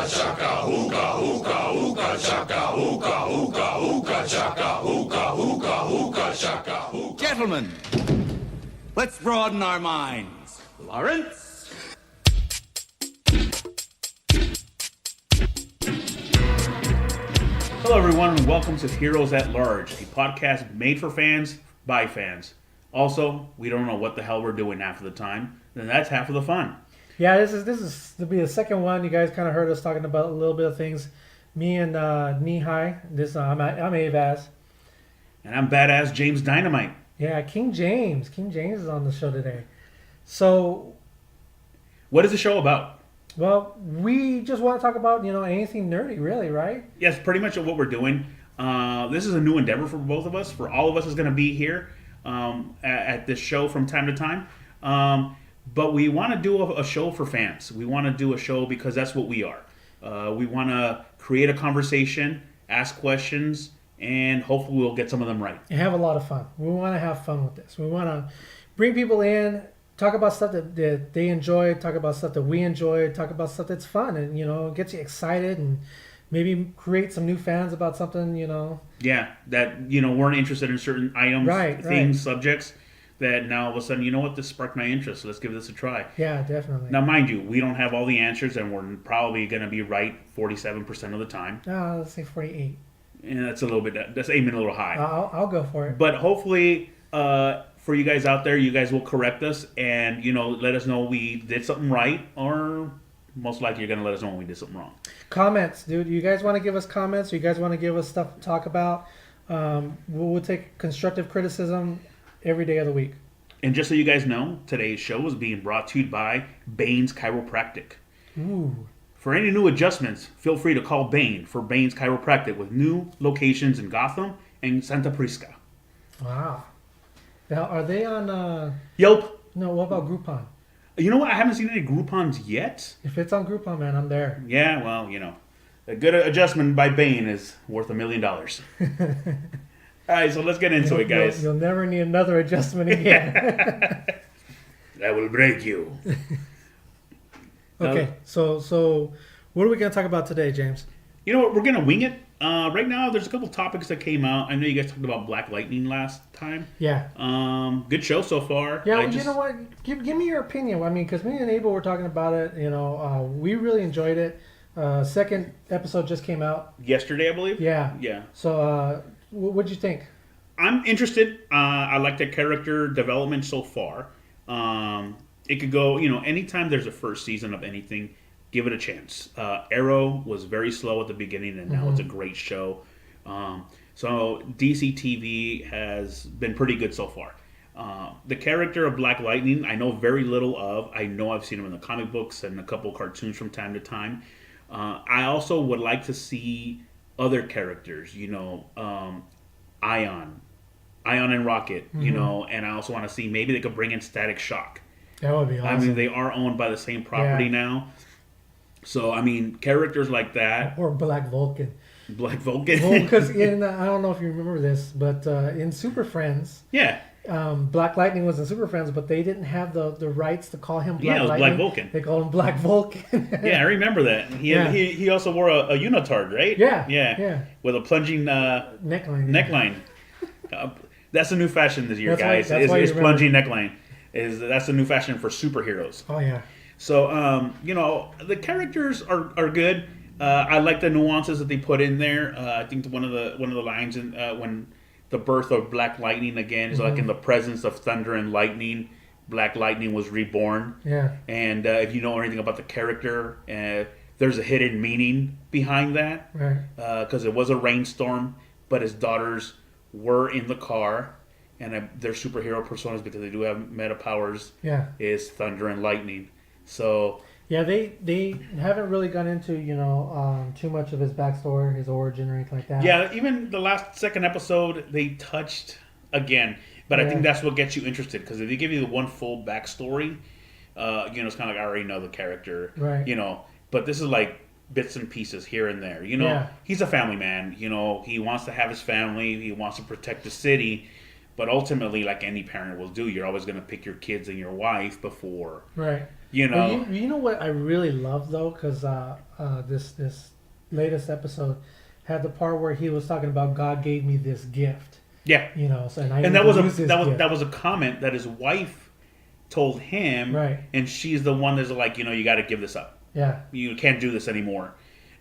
chaka, hookah, hookah, hookah, chaka, hookah, hookah, hookah, chaka, hookah, hookah, hookah, chaka, hookah. Gentlemen, let's broaden our minds. Lawrence? Hello, everyone, and welcome to Heroes at Large, a podcast made for fans by fans. Also, we don't know what the hell we're doing half of the time, and that's half of the fun. Yeah, this is to be the second one. You guys kind of heard us talking about a little bit of things. Me and Knee-High. I'm Avaz. And I'm badass James Dynamite. Yeah, King James. King James is on the show today. So, What is the show about? well, we just want to talk about anything nerdy, really, right? Yes, pretty much what we're doing. This is a new endeavor for both of us. For all of us is going to be here at this show from time to time. But we want to do a show for fans. We want to do a show because that's what we are. We want to create a conversation, ask questions, and hopefully we'll get some of them right. And have a lot of fun. We want to have fun with this. We want to bring people in, talk about stuff that they enjoy, talk about stuff that we enjoy, talk about stuff that's fun and, gets you excited and maybe create some new fans about something, Yeah, that weren't interested in certain items, things, subjects. That now all of a sudden, you know what, this sparked my interest. So let's give this a try. Yeah, definitely. Now, mind you, we don't have all the answers, and we're probably going to be right 47% of the time. Let's say 48. And that's that's aiming a little high. I'll go for it. But hopefully, for you guys out there, you guys will correct us and, let us know we did something right, or most likely you're going to let us know when we did something wrong. Comments, dude. You guys want to give us comments? Or you guys want to give us stuff to talk about? We'll take constructive criticism every day of the week. And just so you guys know, today's show is being brought to you by Baines Chiropractic. Ooh. For any new adjustments, feel free to call Bain for Baines Chiropractic with new locations in Gotham and Santa Prisca. Wow. Now, are they on... Yelp. No, what about Groupon? You know what? I haven't seen any Groupons yet. If it's on Groupon, man, I'm there. Yeah, well, a good adjustment by Bain is worth $1 million. All right, so let's get into it, guys. You'll never need another adjustment again. That will break you. Okay, so what are we going to talk about today, James? You know what? We're going to wing it. Right now, there's a couple topics that came out. I know you guys talked about Black Lightning last time. Yeah. Good show so far. Yeah, you know what? Give me your opinion. I mean, because me and Abel were talking about it. We really enjoyed it. Second episode just came out. Yesterday, I believe? Yeah. Yeah. So, what'd you think? I'm interested. I like the character development so far. It could go, anytime there's a first season of anything, give it a chance. Arrow was very slow at the beginning, and now it's a great show. So DC TV has been pretty good so far. The character of Black Lightning, I know very little of. I know I've seen him in the comic books and a couple cartoons from time to time. I also would like to see other characters, Ion and Rocket, and I also want to see maybe they could bring in Static Shock. That would be awesome. I mean, they are owned by the same property now. So, I mean, characters like that. Or Black Vulcan. Black Vulcan? Well, because I don't know if you remember this, but in Super Friends, yeah, Black Lightning was in Super Friends, but they didn't have the rights to call him Black Lightning. Black Vulcan. They called him Black Vulcan. Yeah, I remember that. He also wore a unitard, right? Yeah. With a plunging neckline. That's a new fashion this year, guys. Is plunging neckline. That's a new fashion for superheroes. Oh yeah. So the characters are good. I like the nuances that they put in there. I think one of the lines in when the birth of Black Lightning again is like in the presence of thunder and lightning, Black Lightning was reborn. Yeah. And if you know anything about the character, there's a hidden meaning behind that. Right. Because it was a rainstorm, but his daughters were in the car. And their superhero personas, because they do have meta powers, is thunder and lightning. So yeah, they haven't really gone into too much of his backstory, his origin, or anything like that. Yeah, even the second episode they touched again, but I think that's what gets you interested, because if they give you the one full backstory, it's kind of like I already know the character, right? But this is like bits and pieces here and there. He's a family man. He wants to have his family. He wants to protect the city. But ultimately, like any parent will do, you're always going to pick your kids and your wife before You But know, you know what I really love though, because this latest episode had the part where he was talking about God gave me this gift. yeah. You know, so and I And need that to was use this gift. that was a comment that his wife told him, Right. and she's the one that's like, you got to give this up. Yeah. You can't do this anymore.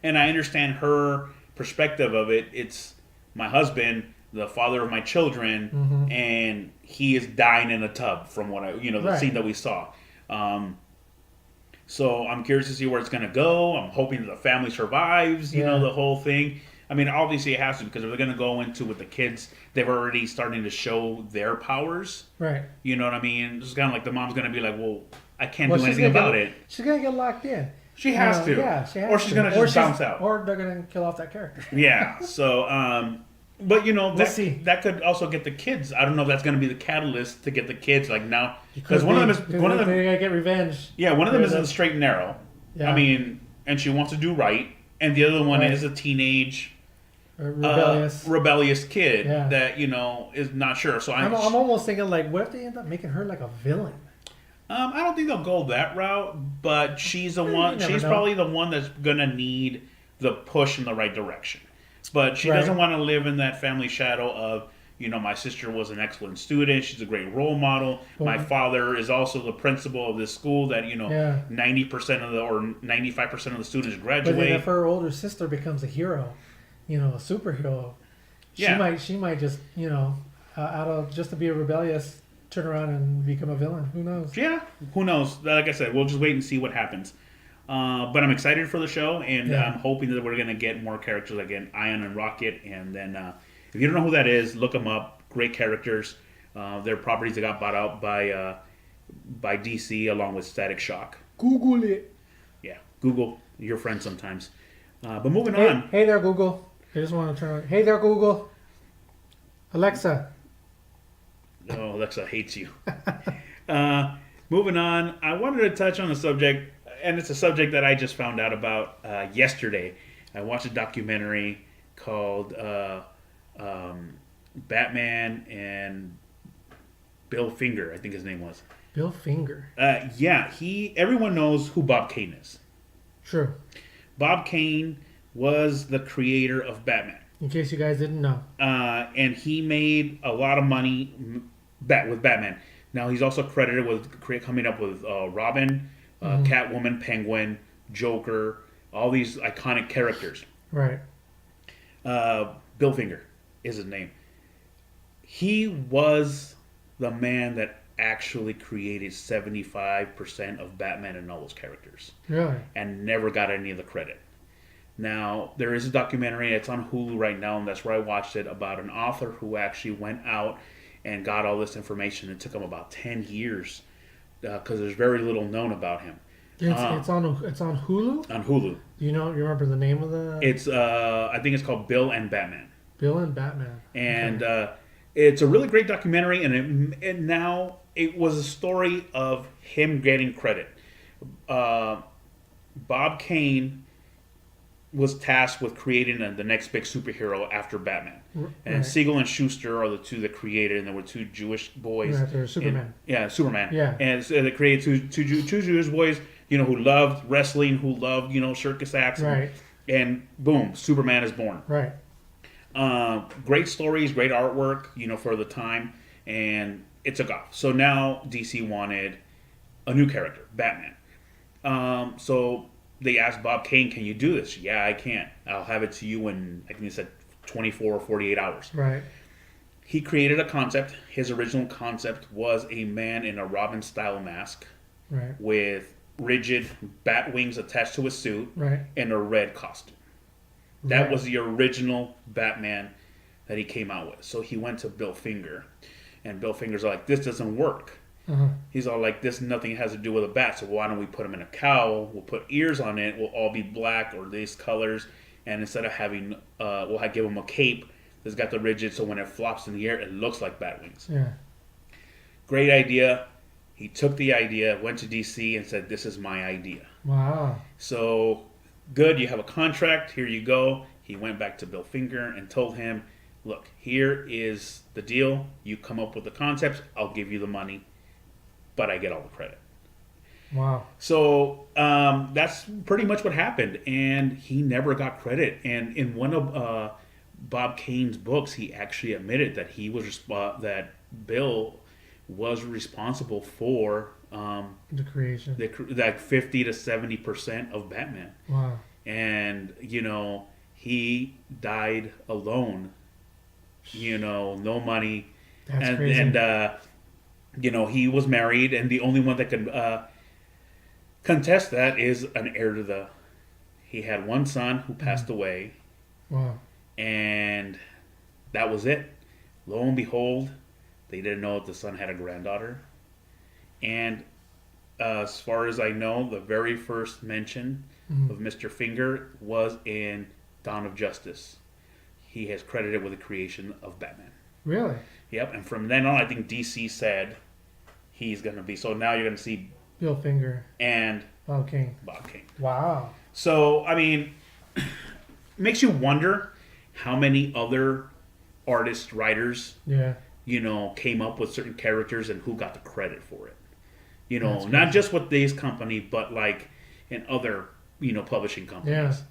And I understand her perspective of it. It's my husband, the father of my children, Mm-hmm. and he is dying in a tub from what the Right. scene that we saw. So I'm curious to see where it's going to go. I'm hoping that the family survives, Yeah. the whole thing. I mean, obviously it has to, because if they're going to go into with the kids, they've already starting to show their powers. Right. You know what I mean? It's kind of like the mom's going to be like, well, I can't Well, do she's anything gonna about get, it. She's gonna get locked in. She has to. Yeah, she has Or she's to. going to just bounce out. Or they're gonna kill off that character. Yeah. So, but We'll see. that could also get the kids. I don't know if that's going to be the catalyst to get the kids like now, Because because one of them is they gotta get revenge. yeah, one of them is in Yeah. the straight and narrow. Yeah. I mean, and she wants to do right, and the other one Right. is a teenage Rebellious. kid Yeah. that is not sure. So I'm almost thinking like, what if they end up making her like a villain? I don't think they'll go that route, but she's the one. never She's know. probably the one that's gonna need the push in the right direction. But she Right. doesn't want to live in that family shadow of, my sister was an excellent student. She's a great role model. My Well- father is also the principal of this school that, Yeah. 90% of or 95% of the students But then graduate. if her older sister becomes a hero, a superhero, Yeah. she might just out of just to be a rebellious, turn around and become a villain. Who knows? Yeah, who knows? Like I said, we'll just wait and see what happens. But I'm excited for the show, and Yeah. I'm hoping that we're going to get more characters like Ion and Rocket. And then, if you don't know who that is, look them up. Great characters. They're properties that got bought out by DC along with Static Shock. Google it. Yeah, Google, your friend sometimes. But moving Hey, on. hey there, Google. I just want to turn on. Hey there, Google. Alexa. Oh, Alexa hates you. Moving on, I wanted to touch on a subject, and it's a subject that I just found out about yesterday. I watched a documentary called Batman and Bill Finger, I think his name was. Bill Finger. Yeah, everyone knows who Bob Kane is. True. Bob Kane was the creator of Batman. In case you guys didn't know. And he made a lot of money with Batman. Now he's also credited with coming up with Robin, Catwoman, Penguin, Joker, all these iconic characters. Right. Bill Finger is his name. He was the man that actually created 75% of Batman and all those characters, Really. and never got any of the credit. Now, there is a documentary, it's on Hulu right now, and that's where I watched it, about an author who actually went out and got all this information. It took him about 10 years because there's very little known about him. It's on Hulu. On Hulu. You remember the name of the It's, I think it's called Bill and Batman. Bill and Batman. And it's a really great documentary, and now it was a story of him getting credit. Bob Kane was tasked with creating the next big superhero after Batman. And Right. Siegel and Schuster are the two that created, and there were two Jewish boys. Right, they're Superman. Superman. Yeah. And so they created two Jewish boys, who loved wrestling, who loved, circus acts. Right. And boom, Superman is born. Right. Great stories, great artwork, for the time, and it took off. So now DC wanted a new character, Batman. So they asked Bob Kane, "Can you do this?" "Yeah, I can. I'll have it to you in," I think he said, 24 or 48 hours. Right. He created a concept. His original concept was a man in a Robin-style mask Right. with rigid bat wings attached to his suit Right. and a red costume. That Right. was the original Batman that he came out with. So he went to Bill Finger, and Bill Finger's like, "This doesn't work." Uh-huh. He's all like, "This nothing has to do with a bat, so why don't we put him in a cowl? We'll put ears on it. We'll all be black or these colors, and instead of having, we'll give him a cape that's got the rigid, so when it flops in the air, it looks like bat wings." Yeah. Great idea. He took the idea, went to DC, and said, "This is my idea." Wow. So, good, you have a contract, here you go. He went back to Bill Finger and told him, "Look, here is the deal. You come up with the concepts, I'll give you the money, but I get all the credit." Wow. So that's pretty much what happened, and he never got credit. And in one of Bob Kane's books, he actually admitted that that Bill was responsible for The creation. like 50 to 70% of Batman, Wow. and he died alone. No money, That's and crazy. he was married, and the only one that could contest that is an heir to the. He had one son who passed away, Wow. and that was it. Lo and behold, they didn't know if the son had a granddaughter. And as far as I know, the very first mention of Mr. Finger was in Dawn of Justice. He has credited with the creation of Batman. Really? Yep, and from then on, I think DC said he's going to be. So now you're going to see Bill Finger. and Bob King. Bob Kane. Wow. So, I mean, makes you wonder how many other artists, writers, Yeah. came up with certain characters and who got the credit for it. That's Not crazy. just with this company, but like in other, publishing companies.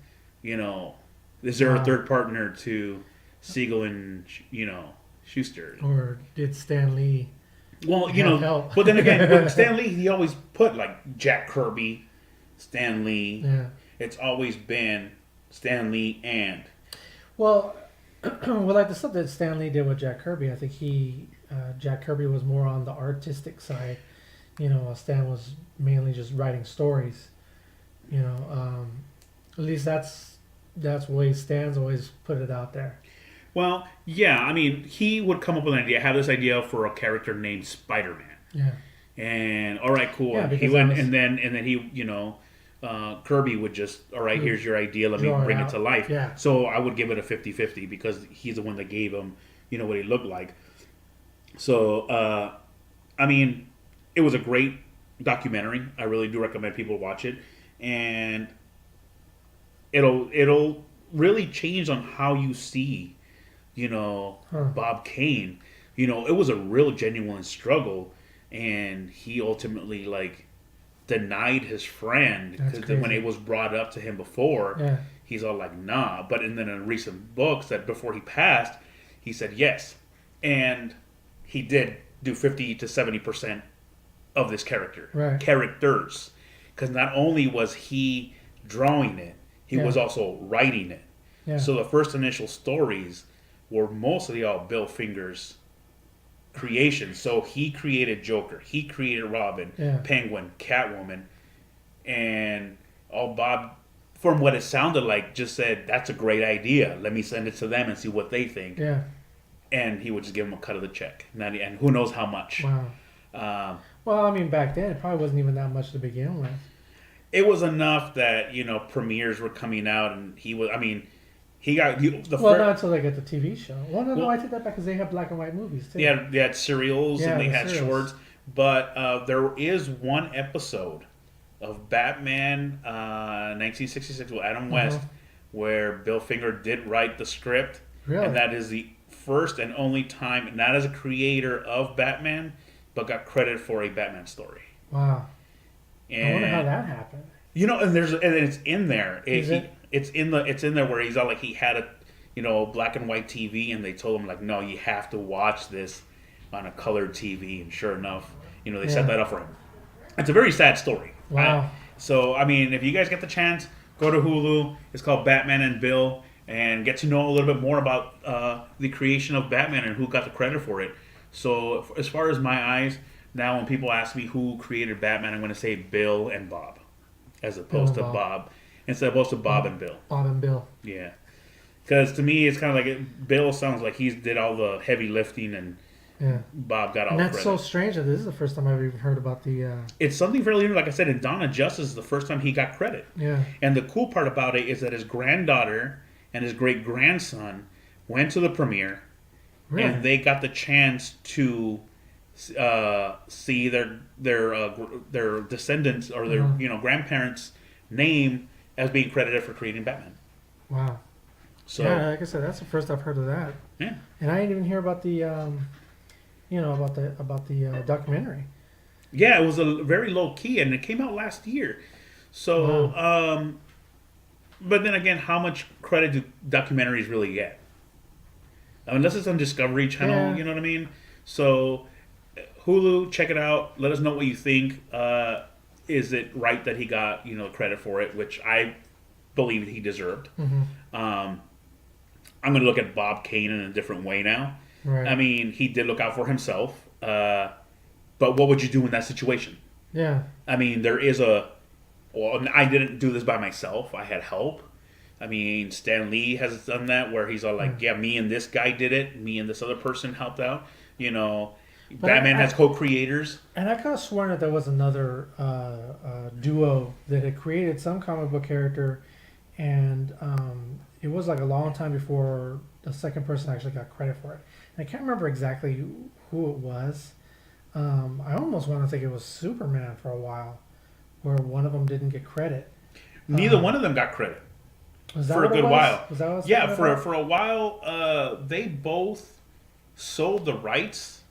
Is there Wow. a third partner to Siegel and, Schuster? Or did Stan Lee? Well, have help? but then again, with Stan Lee, he always put like Jack Kirby, Stan Lee. Yeah. It's always been Stan Lee and. Well, like the stuff that Stan Lee did with Jack Kirby, I think Jack Kirby was more on the artistic side. Stan was mainly just writing stories. At least that's the way Stan's always put it out there. Well, yeah, I mean, he would come up with an idea. Have this idea for a character named Spider-Man, Yeah. and all right, cool. Yeah, And he because went, that was- and then he, Kirby would just, all right, He would here's your idea. Let me draw it bring it out. to life. Yeah. So I would give it a 50-50 because he's the one that gave him, what he looked like. So, I mean, it was a great documentary. I really do recommend people watch it, and it'll really change on how you see, Bob Kane. It was a real genuine struggle, and he ultimately denied his friend That's because when crazy. it was brought up to him before, Yeah. he's all like, nah. But and then in recent books that before he passed, he said yes, and he did do 50 to 70% of this characters, because not only was he drawing it, he Yeah. was also writing it. Yeah. So the first initial stories were mostly all Bill Finger's creation. So he created Joker, he created Robin, Yeah. Penguin, Catwoman, and all Bob, from what it sounded like, just said, that's a great idea. Let me send it to them and see what they think. Yeah. And he would just give them a cut of the check. And who knows how much. Wow. Well, I mean, back then it probably wasn't even that much to begin with. It was enough that, premieres were coming out, and he was, I mean, he got the Well, first. not until they get the TV show. Well, no, Well- I take that back because they have black and white movies too. They had serials Yeah, and they the had serials. shorts, but there is one episode of Batman 1966 with Adam West where Bill Finger did write the script, Really? and that is the first and only time, not as a creator of Batman, but got credit for a Batman story. Wow. And I wonder how that happened. and it's in there. Is it? It's in there where he's all like he had a black and white TV, and they told him like, no, you have to watch this on a colored TV, and sure enough, they set that up for him. It's a very sad story. Wow. So I mean, if you guys get the chance, go to Hulu. It's called Batman and Bill, and get to know a little bit more about the creation of Batman and who got the credit for it. So as far as my eyes, now when people ask me who created Batman, I'm going to say Bill and Bob, as opposed to Bob. Bob, instead opposed to Bob and Bill. Bob and Bill. Yeah, because to me, it's kind of like Bill sounds like he did all the heavy lifting, and Yeah. Bob got all And the that's credit. so strange that this is the first time I've even heard about the. It's something fairly new. Like I said, in Dawn of Justice is the first time he got credit. Yeah. And the cool part about it is that his granddaughter and his great grandson went to the premiere, Really? and they got the chance to see their descendants or their grandparents' name as being credited for creating Batman. Wow. So Yeah, like I said, that's the first I've heard of that. yeah. And I didn't even hear about the, about the documentary. Yeah, it was a very low key, and it came out last year. So, but then again, how much credit do documentaries really get? Unless it's on Discovery Channel, Yeah. you know what I mean? So, Hulu, check it out. Let us know what you think. Is it right that he got credit for it, which I believe he deserved? I'm going to look at Bob Kane in a different way now. Right. I mean, he did look out for himself, but what would you do in that situation? Yeah. I mean, well, I didn't do this by myself. I had help. I mean, Stan Lee has done that where he's all like, yeah, me and this guy did it. Me and this other person helped out. Batman has co-creators. And I could have sworn that there was another duo that had created some comic book character, and it was like a long time before the second person actually got credit for it. And I can't remember exactly who it was. I almost want to think it was Superman for a while, where one of them didn't get credit. Neither one of them got credit Was that for a what it good was? while. Was that what I was Yeah, thinking for about? a while, they both sold the rights,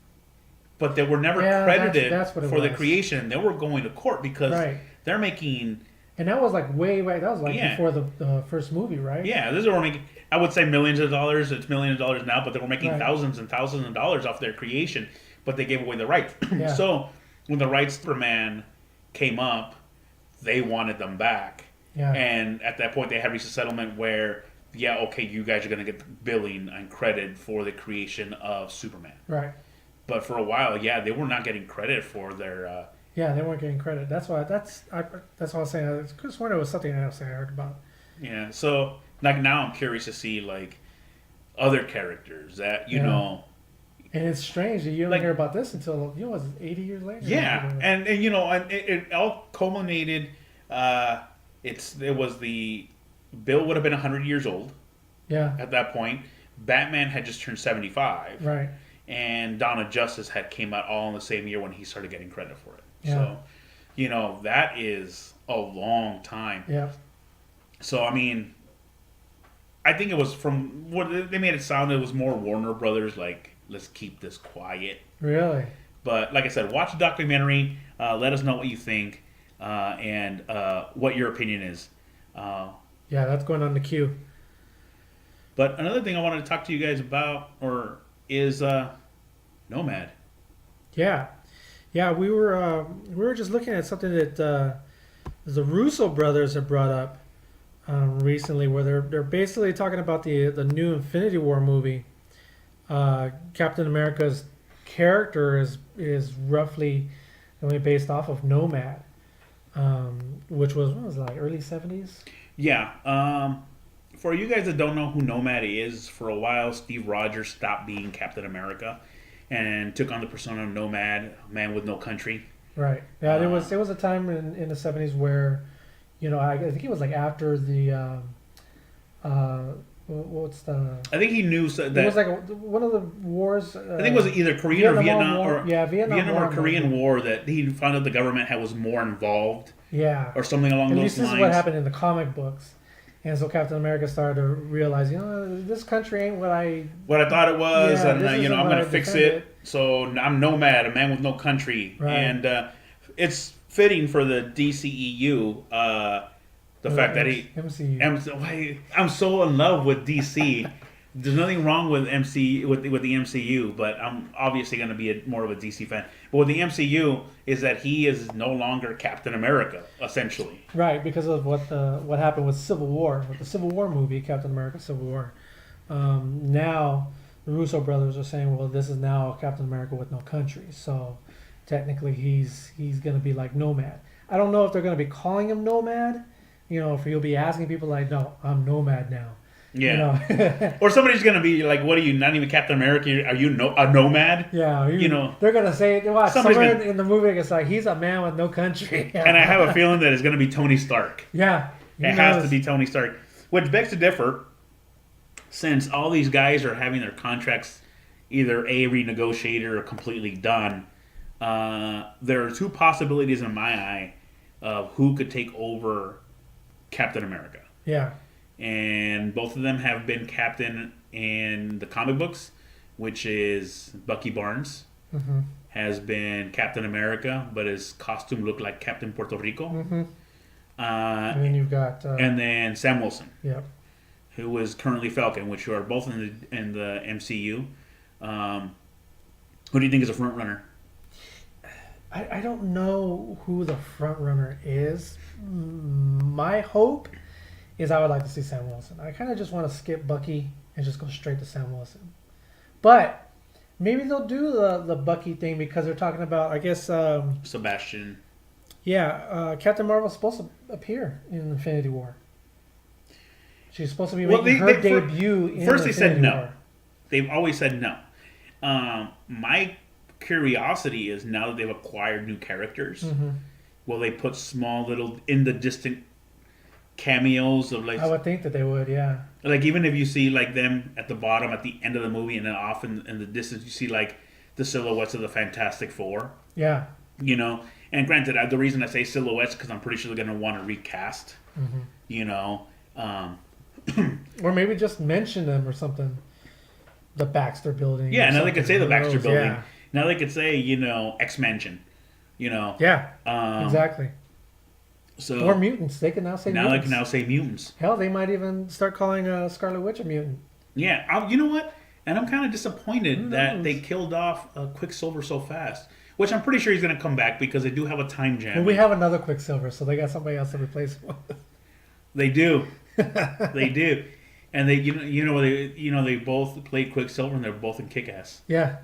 but they were never Yeah, credited that's what it for the was. creation. They were going to court because Right. they're making. And that was like way back. That was like Yeah. before the first movie, right? Yeah, this were making. I would say millions of dollars. It's millions of dollars now, but they were making Right. thousands and thousands of dollars off their creation. But they gave away the rights. Yeah. So when the rights for Man came up, they wanted them back. Yeah. And at that point, they had reached a settlement where, yeah, okay, you guys are going to get the billing and credit for the creation of Superman. Right. But for a while, yeah, they were not getting credit for their. Yeah, they weren't getting credit. That's why. That's what I was saying. I could have sworn it was something else I heard about. Yeah, so like now I'm curious to see like other characters that you Yeah. know. And it's strange that you don't Like- hear about this until was it 80 years later? Yeah, and it all culminated. It was the Bill would have been 100 years old yeah, at that point. Batman had just turned 75, right. and Dawn of Justice had came out all in the same year when he started getting credit for it. Yeah. So, that is a long time. Yeah, So I mean, I think it was from what they made it sound. It was more Warner Brothers like, let's keep this quiet. really. But like I said, watch the documentary. Let us know what you think and what your opinion is. Yeah, that's going on the queue. But another thing I wanted to talk to you guys about is Nomad. Yeah, yeah. We were just looking at something that the Russo brothers have brought up recently, where they're basically talking about the new Infinity War movie. Captain America's character is roughly going to be based off of Nomad, which was what was it, like early 70s. Yeah. For you guys that don't know who Nomad is, for a while Steve Rogers stopped being Captain America and took on the persona of Nomad, man with no country. Right. Yeah, there was a time in the 70s where, I think it was like after the what's the I think he knew that. it was like one of the wars. I think it was either Korean or Vietnam War. or Yeah, Vietnam War, Korean maybe. War that he found out the government was more involved Yeah. or something along At those least this lines. is what happened in the comic books. And so Captain America started to realize, this country ain't what I. What I thought it was, Yeah, and this I'm isn't going what to I fix defend it. So I'm Nomad, a man with no country, Right. and it's fitting for the DCEU. The fact that he, MCU. I'm so in love with DC. There's nothing wrong with with the MCU, but I'm obviously going to be more of a DC fan. But with the MCU is that he is no longer Captain America, essentially. Right, because of what happened with Civil War, with the Civil War movie, Captain America: Civil War. Now the Russo brothers are saying, well, this is now Captain America with no country. So technically, he's going to be like Nomad. I don't know if they're going to be calling him Nomad. If he'll be asking people like, no, I'm Nomad now. Yeah. Or somebody's going to be like, what are you, not even Captain America? Are you a nomad? Yeah, know. they're gonna say, "Well, Somebody's somewhere gonna- in the movie, it's like he's a man with no country." And I have a feeling that it's going to be Tony Stark. Yeah, It has to be Tony Stark. Which begs to differ, since all these guys are having their contracts either renegotiated or completely done. There are two possibilities in my eye of who could take over Captain America. Yeah, And both of them have been captain in the comic books, which is Bucky Barnes. has been Captain America, but his costume looked like Captain Puerto Rico. Mm-hmm. And then you've got. And then Sam Wilson, Yep. who is currently Falcon, which are both in the MCU. Who do you think is a front runner? I don't know who the front runner is. My hope is I would like to see Sam Wilson. I kind of just want to skip Bucky and just go straight to Sam Wilson. But maybe they'll do the Bucky thing because they're talking about, I guess. Sebastian. Yeah, Captain Marvel's supposed to appear in Infinity War. She's supposed to be making her debut in First they said no. War. They've always said no. My curiosity is now that they've acquired new characters, will they put small little in the distant cameos of like? I would think that they would, yeah. Like even if you see like them at the bottom at the end of the movie and then off in the distance you see like the silhouettes of the Fantastic Four. Yeah. You know, and granted, the reason I say silhouettes because I'm pretty sure they're going to want to recast. You know, or maybe just mention them or something. The Baxter Building. Yeah, now they could say the Baxter Building. Yeah. Now they could say, you know, X-Mansion. You know. Yeah. Exactly. So or mutants. They can now say mutants. Now they can now say mutants. Hell, they might even start calling Scarlet Witch a mutant. Yeah. You know what? And I'm kind of disappointed that they killed off Quicksilver so fast. Which I'm pretty sure he's going to come back because they do have a time jam. Well, we have another Quicksilver, so they got somebody else to replace him. They do. They do. And they both played Quicksilver and they're both in Kick-Ass. Yeah.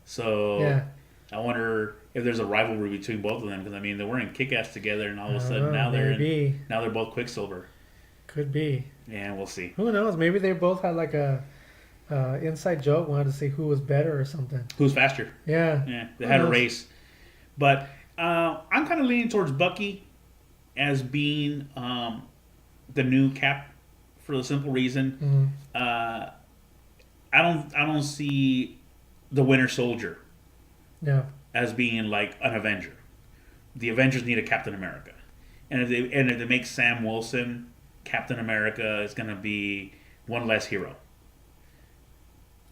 So yeah. I wonder if there's a rivalry between both of them because I mean they were in Kick-Ass together and all of a sudden now they're both Quicksilver. Could be. Yeah, we'll see. Who knows? Maybe they both had like a inside joke, wanted to see who was better or something. Who's faster? Yeah. Yeah. They had a race. But I'm kind of leaning towards Bucky as being the new Cap for the simple reason I don't see the Winter Soldier as being like an Avenger. The Avengers need a Captain America, and if they make Sam Wilson Captain America, it's going to be one less hero.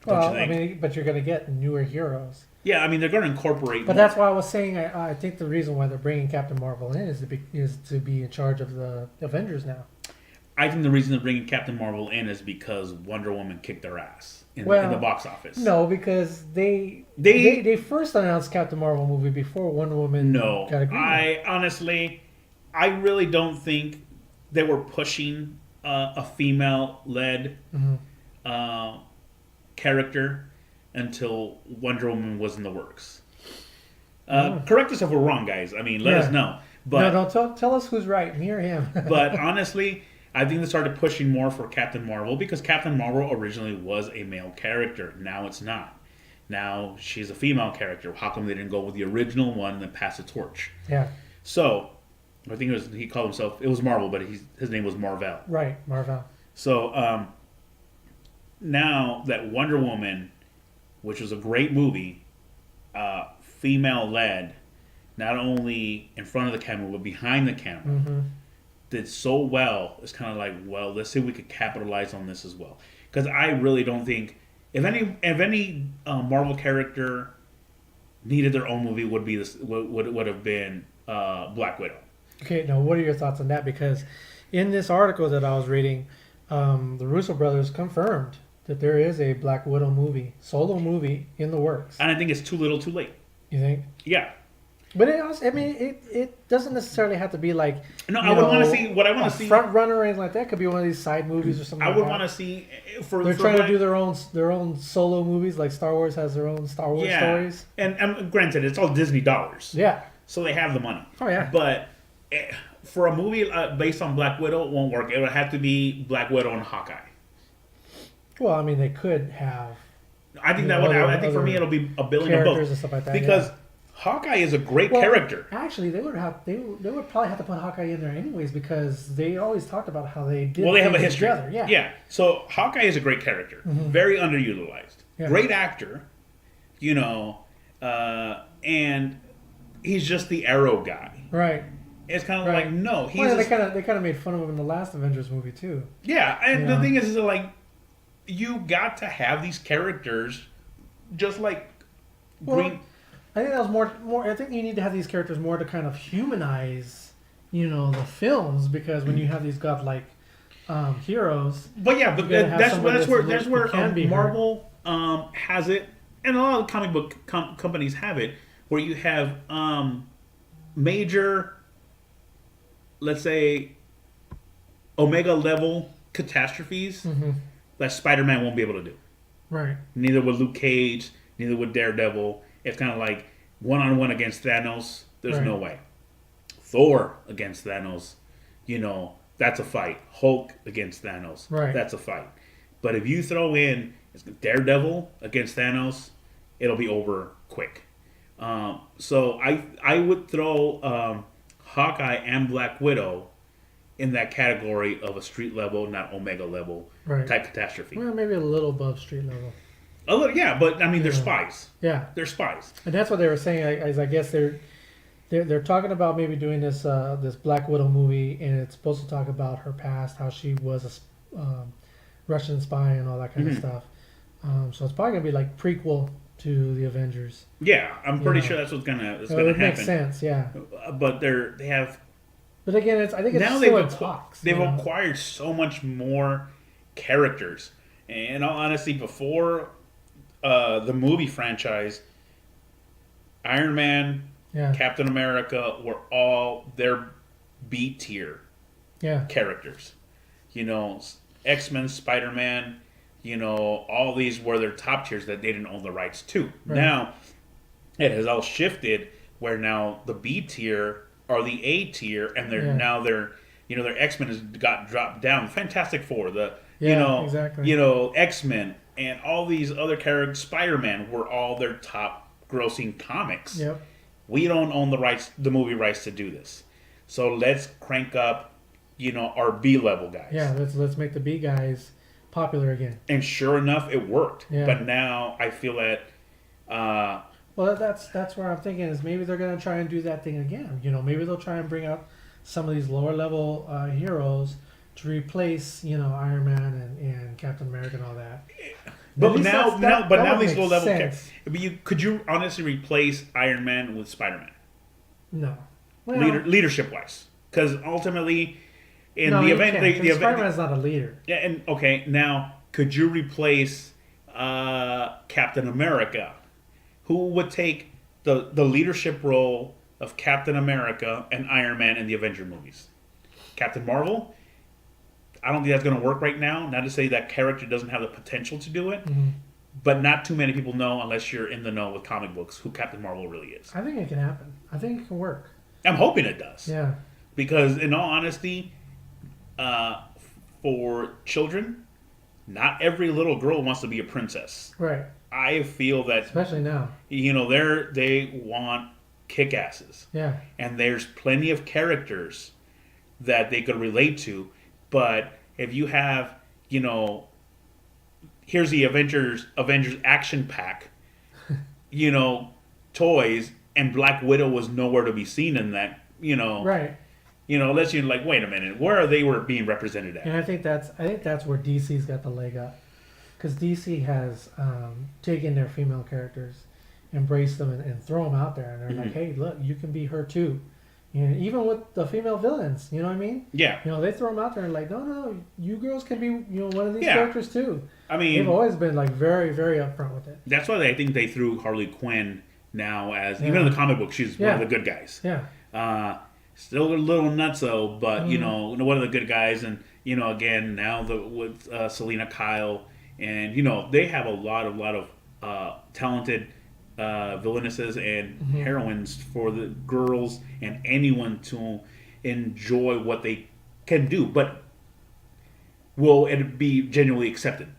Well, I mean, but you're going to get newer heroes. Yeah, I mean they're going to incorporate. But that's why I was saying I think the reason why they're bringing Captain Marvel in is to be in charge of the Avengers now. I think the reason they're bringing Captain Marvel in is because Wonder Woman kicked their ass in the box office. No, because they first announced Captain Marvel movie before Wonder Woman got a green light. I really don't think they were pushing a female-led character until Wonder Woman was in the works. Correct us if we're wrong, guys. I mean, let us know. But no, tell us who's right, me or him. But honestly, I think they started pushing more for Captain Marvel because Captain Marvel originally was a male character. Now it's not. Now she's a female character. How come they didn't go with the original one and then pass the torch? Yeah. So, I think he called himself, it was Marvel, but his name was Marvel. Right, Marvel. So, now that Wonder Woman, which was a great movie, female-led, not only in front of the camera, but behind the camera, did so well, it's kind of like, well, let's see if we could capitalize on this as well. Because I really don't think, if any Marvel character needed their own movie, would have been Black Widow. Okay, now what are your thoughts on that? Because in this article that I was reading, the Russo brothers confirmed that there is a Black Widow solo movie in the works. And I think it's too little, too late. You think? Yeah. But it doesn't necessarily have to be like I would want to see what I want to see. Front runner or anything like that. It could be one of these side movies or something. I would want to see. They're trying to do their own solo movies, like Star Wars has their own Star Wars stories. And granted, it's all Disney dollars. Yeah. So they have the money. Oh yeah. But for a movie based on Black Widow, it won't work. It would have to be Black Widow and Hawkeye. Well, I mean, they could have. I think I think for me it'll be a billion of both and stuff like that. Because Hawkeye is a great character. Actually, they would probably have to put Hawkeye in there anyways because they always talked about how they did. Well, they have a history. Together. Yeah. Yeah. So Hawkeye is a great character, very underutilized, great actor, and he's just the Arrow guy. Right. It's kind of like they kind of made fun of him in the last Avengers movie too. Yeah, and the thing is like you got to have these characters, just like Green. I think that was more. I think you need to have these characters more to kind of humanize, the films, because when you have these godlike heroes. But yeah, but You gotta have that's somebody that's where that's that's where can be Marvel has it, and a lot of comic book companies have it, where you have major, let's say, Omega level catastrophes that Spider-Man won't be able to do. Right. Neither would Luke Cage. Neither would Daredevil. It's kind of like one-on-one against Thanos. There's no way. Thor against Thanos, that's a fight. Hulk against Thanos, that's a fight. But if you throw in Daredevil against Thanos, it'll be over quick. So I would throw Hawkeye and Black Widow in that category of a street level, not Omega level type catastrophe. Well, maybe a little above street level. A little, yeah, but I mean, they're spies. Yeah, they're spies, and that's what they were saying. I guess they're talking about maybe doing this this Black Widow movie, and it's supposed to talk about her past, how she was a Russian spy and all that kind of stuff. So it's probably gonna be like prequel to the Avengers. Yeah, I'm pretty sure that's what's gonna happen. It makes sense, yeah. But they have. But again, I think it's now still in talks. They've acquired so much more characters, and in all honesty, before the movie franchise, Iron Man, Captain America were all their B tier characters. X-Men, Spider-Man, all these were their top tiers that they didn't own the rights to. Right. Now, it has all shifted where now the B tier are the A tier, and now their X-Men has got dropped down. Fantastic Four, X-Men, and all these other characters, Spider-Man, were all their top grossing comics. Yep. We don't own the movie rights to do this. So let's crank up, our B level guys. Yeah, let's make the B guys popular again. And sure enough, it worked. Yeah. But now I feel that. Well, that's where I'm thinking is maybe they're gonna try and do that thing again. Maybe they'll try and bring up some of these lower level heroes to replace, Iron Man and Captain America and all that. But now these low level. Could you honestly replace Iron Man with Spider-Man? No. Well, leadership wise, because ultimately, in no, the event, Spider-Man's not a leader. Yeah, and okay, now could you replace Captain America? Who would take the leadership role of Captain America and Iron Man in the Avenger movies? Captain Marvel? I don't think that's going to work right now. Not to say that character doesn't have the potential to do it, but not too many people know, unless you're in the know with comic books, who Captain Marvel really is. I think it can happen. I think it can work. I'm hoping it does. Yeah. Because in all honesty, for children, not every little girl wants to be a princess. Right. I feel that, especially now, they want kick-asses. Yeah. And there's plenty of characters that they could relate to, but if you have, here's the Avengers action pack, toys, and Black Widow was nowhere to be seen in that, right. Unless you're like, wait a minute, where are they being represented at? And I think that's where DC's got the leg up. Because DC has taken their female characters, embraced them, and throw them out there. And they're like, hey, look, you can be her too. Even with the female villains, you know what I mean? Yeah. They throw them out there and like, no, you girls can be, one of these characters too. I mean, they've always been like very, very upfront with it. That's why I think they threw Harley Quinn now as, even in the comic book, she's one of the good guys. Yeah. Still a little nutso, but one of the good guys, and again now with Selena Kyle. And they have a lot of talented villainesses and heroines for the girls and anyone to enjoy what they can do. But will it be genuinely accepted?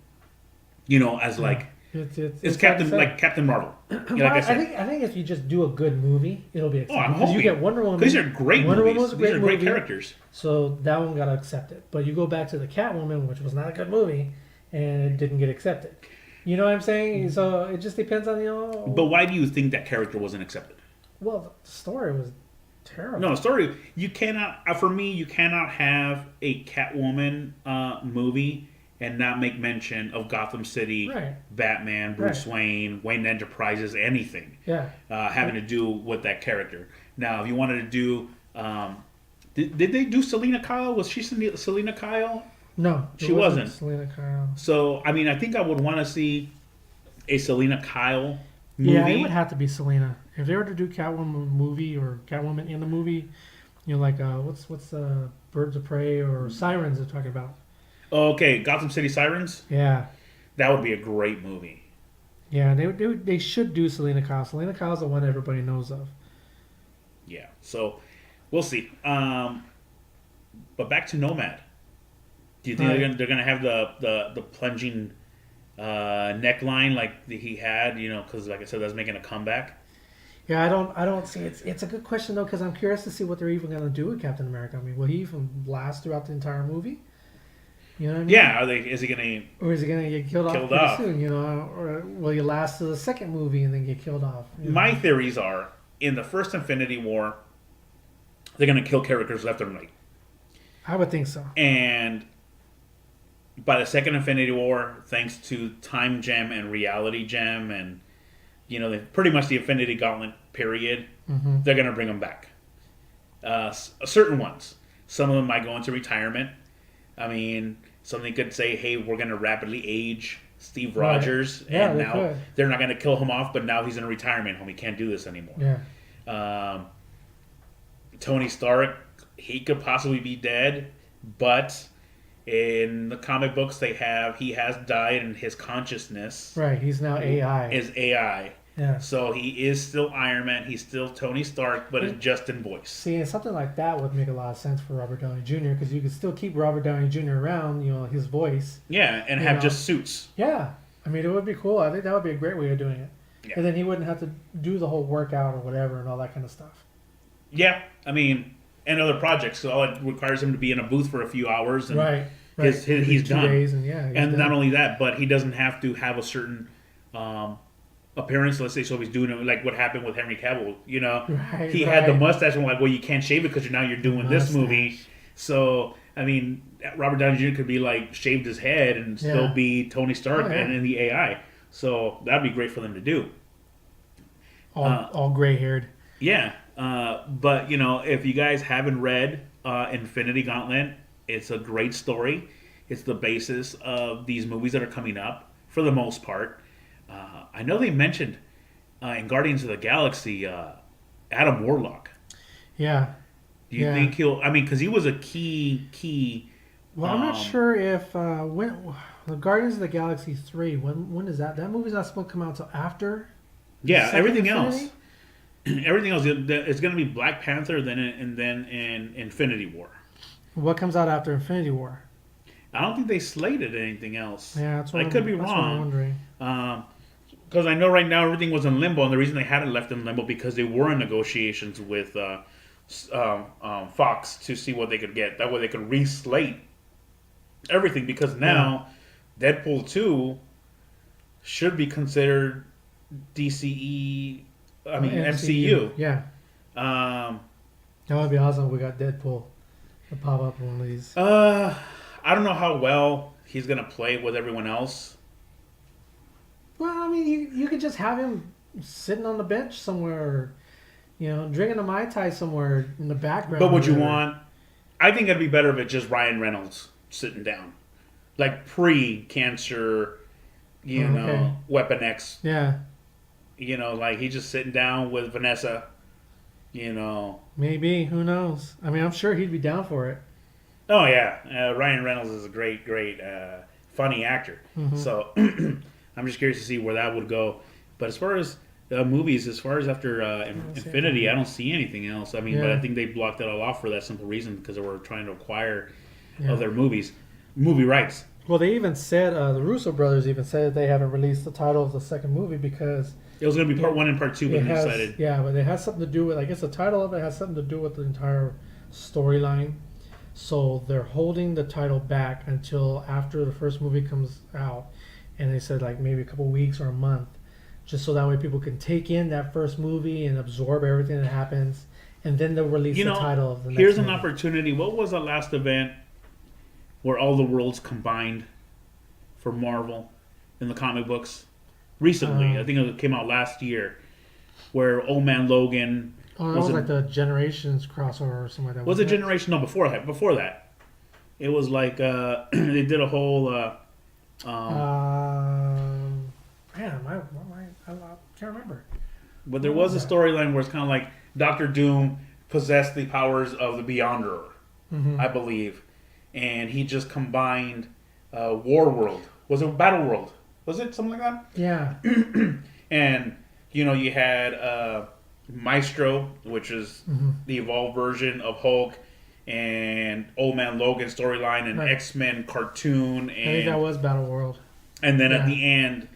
As like it's Captain Marvel. I think if you just do a good movie, it'll be accepted. I'm hoping. You get Wonder Woman. These are great movies. These are great characters. So that one got accepted. But you go back to the Catwoman, which was not a good movie, and it didn't get accepted. You know what I'm saying? So it just depends on But why do you think that character wasn't accepted? Well, the story was terrible. No, the story, you cannot. For me, you cannot have a Catwoman movie and not make mention of Gotham City, Right. Batman, Bruce Right. Wayne Enterprises, anything Yeah. having to do with that character. Now, if you wanted to do, did they do Selena Kyle? Was she Selena Kyle? No, it She wasn't. Selena Kyle. So, I mean, I think I would want to see a Selena Kyle movie. Yeah, it would have to be Selena. If they were to do Catwoman movie or Catwoman in the movie, like what's Birds of Prey or Sirens they're talking about. Okay, Gotham City Sirens. Yeah, That would be a great movie. yeah, they should do Selena Kyle. Selena Kyle's the one everybody knows of. Yeah. So, we'll see. But back to Nomad. Do you think Right. they're gonna have the plunging neckline like he had? Because like I said, that's making a comeback. Yeah, I don't see it's a good question though because I'm curious to see what they're even gonna do with Captain America. I mean, will he even last throughout the entire movie? You know what I mean? Yeah. Is he gonna? Or is he gonna get killed Killed off off. pretty soon? Or will he last to the second movie and then get killed off? You know? My theories are in the first Infinity War, they're gonna kill characters left and right, I would think so. and by the second Infinity War, thanks to Time Gem and Reality Gem, and pretty much the Infinity Gauntlet period, they're gonna bring them back. Certain ones, some of them might go into retirement. I mean, something could say, "Hey, we're gonna rapidly age Steve Right. Rogers, Yeah, and they now could. they're not gonna kill him off, but now he's in a retirement home. He can't do this anymore." Yeah. Tony Stark, he could possibly be dead, but in the comic books he has died and his consciousness Right. He's now AI. is AI. Yeah. So he is still Iron Man, he's still Tony Stark, but it's just in voice. See, and something like that would make a lot of sense for Robert Downey Jr. because you could still keep Robert Downey Jr. around, his voice. Yeah, and You have know. just suits. Yeah. I mean, it would be cool. I think that would be a great way of doing it. Yeah. And then he wouldn't have to do the whole workout or whatever and all that kind of stuff. Yeah, I mean, and other projects. So all it requires him to be in a booth for a few hours, and Right. he's 2 done. days and yeah. he's And done. not only that, but he doesn't have to have a certain appearance. Let's say, so he's doing it like what happened with Henry Cavill. Right, He had the right. mustache, and we're like, well, you can't shave it because you're doing this movie. Mustache. So I mean, Robert Downey Jr. could be like shaved his head and still Yeah. be Tony Stark Oh, yeah. and in the AI. So that'd be great for them to do. all gray haired. Yeah, but if you guys haven't read Infinity Gauntlet, it's a great story. It's the basis of these movies that are coming up for the most part. I know they mentioned in Guardians of the Galaxy Adam Warlock. Yeah. Do you think he'll? I mean, because he was a key. Well, I'm not sure if when the Guardians of the Galaxy 3. When is that? That movie's not supposed to come out until after. Yeah, Second everything Infinity? else. Everything else, it's going to be Black Panther, then in Infinity War. What comes out after Infinity War? I don't think they slated anything else. Yeah, that's what I could be that's what I'm wrong. wondering. Because I know right now everything was in limbo, and the reason they had it left in limbo because they were in negotiations with Fox to see what they could get. That way they could re-slate everything. Because now Deadpool 2 should be considered DCE. I mean MCU. Yeah, Um, that would be awesome. If we got Deadpool to pop up in one of these. I don't know how well he's gonna play with everyone else. Well, I mean, you could just have him sitting on the bench somewhere, drinking a Mai Tai somewhere in the background. But would or you whatever. want? I think it'd be better if it's just Ryan Reynolds sitting down, like pre-cancer, Okay. Weapon X. Yeah, Like he's just sitting down with Vanessa. maybe. Who knows? I mean, I'm sure he'd be down for it. Oh yeah, Ryan Reynolds is a great, funny actor. Mm-hmm. So I'm just curious to see where that would go. But as far as movies, as far as after Infinity, I don't see anything else. I mean, but I Yeah. think they blocked it all off for that simple reason because they were trying to acquire Yeah. other movie rights. Well, they even said the Russo brothers even said they haven't released the title of the second movie because It was going to be part 1 and part 2, but it they has decided. but it has something to do with. I guess the title of it has something to do with the entire storyline. So they're holding the title back until after the first movie comes out, and they said like maybe a couple weeks or a month, just so that way people can take in that first movie and absorb everything that happens, and then they'll release the title of the next Here's movie. an opportunity. What was the last event where all the worlds combined for Marvel in the comic books recently. I think it came out last year, where Old Man Logan. Oh, that was like the Generations crossover or something like that. Was it Generation? No, before that. Before that, it was like they did a whole. Man, I can't remember. But there was a storyline where it's kind of like Doctor Doom possessed the powers of the Beyonderer, I believe, and he just combined War World. Was it Battle World? Was it something like that? Yeah. And you had Maestro, which is the evolved version of Hulk, and Old Man Logan storyline, and X-Men cartoon, and I think that was Battle World. And then at the end,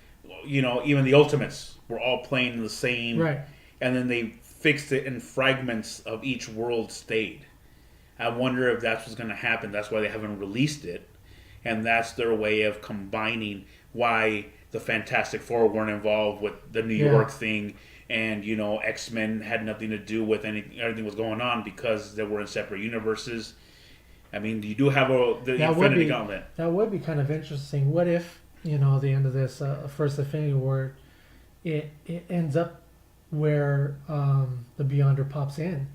even the Ultimates were all playing the same. Right. And then they fixed it in fragments of each world stayed. I wonder if that's what's going to happen. That's why they haven't released it. And that's their way of combining why the Fantastic Four weren't involved with the New York thing. And, X-Men had nothing to do with everything was going on because they were in separate universes. I mean, you do have the Infinity Gauntlet. That would be kind of interesting. What if, at the end of this first Infinity War, it ends up where the Beyonder pops in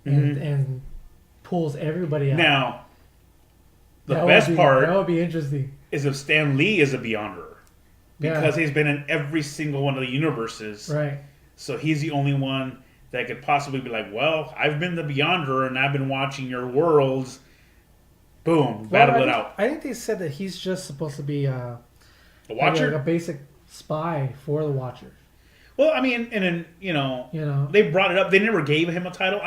and pulls everybody out. Now, the best part that would be interesting is if Stan Lee is a Beyonderer. Because he's been in every single one of the universes. Right. So he's the only one that could possibly be like, well, I've been the Beyonderer and I've been watching your worlds. Boom, battle it out. I think they said that he's just supposed to be a Watcher? like a basic spy for the Watchers. Well, I mean, and then, they brought it up. They never gave him a title.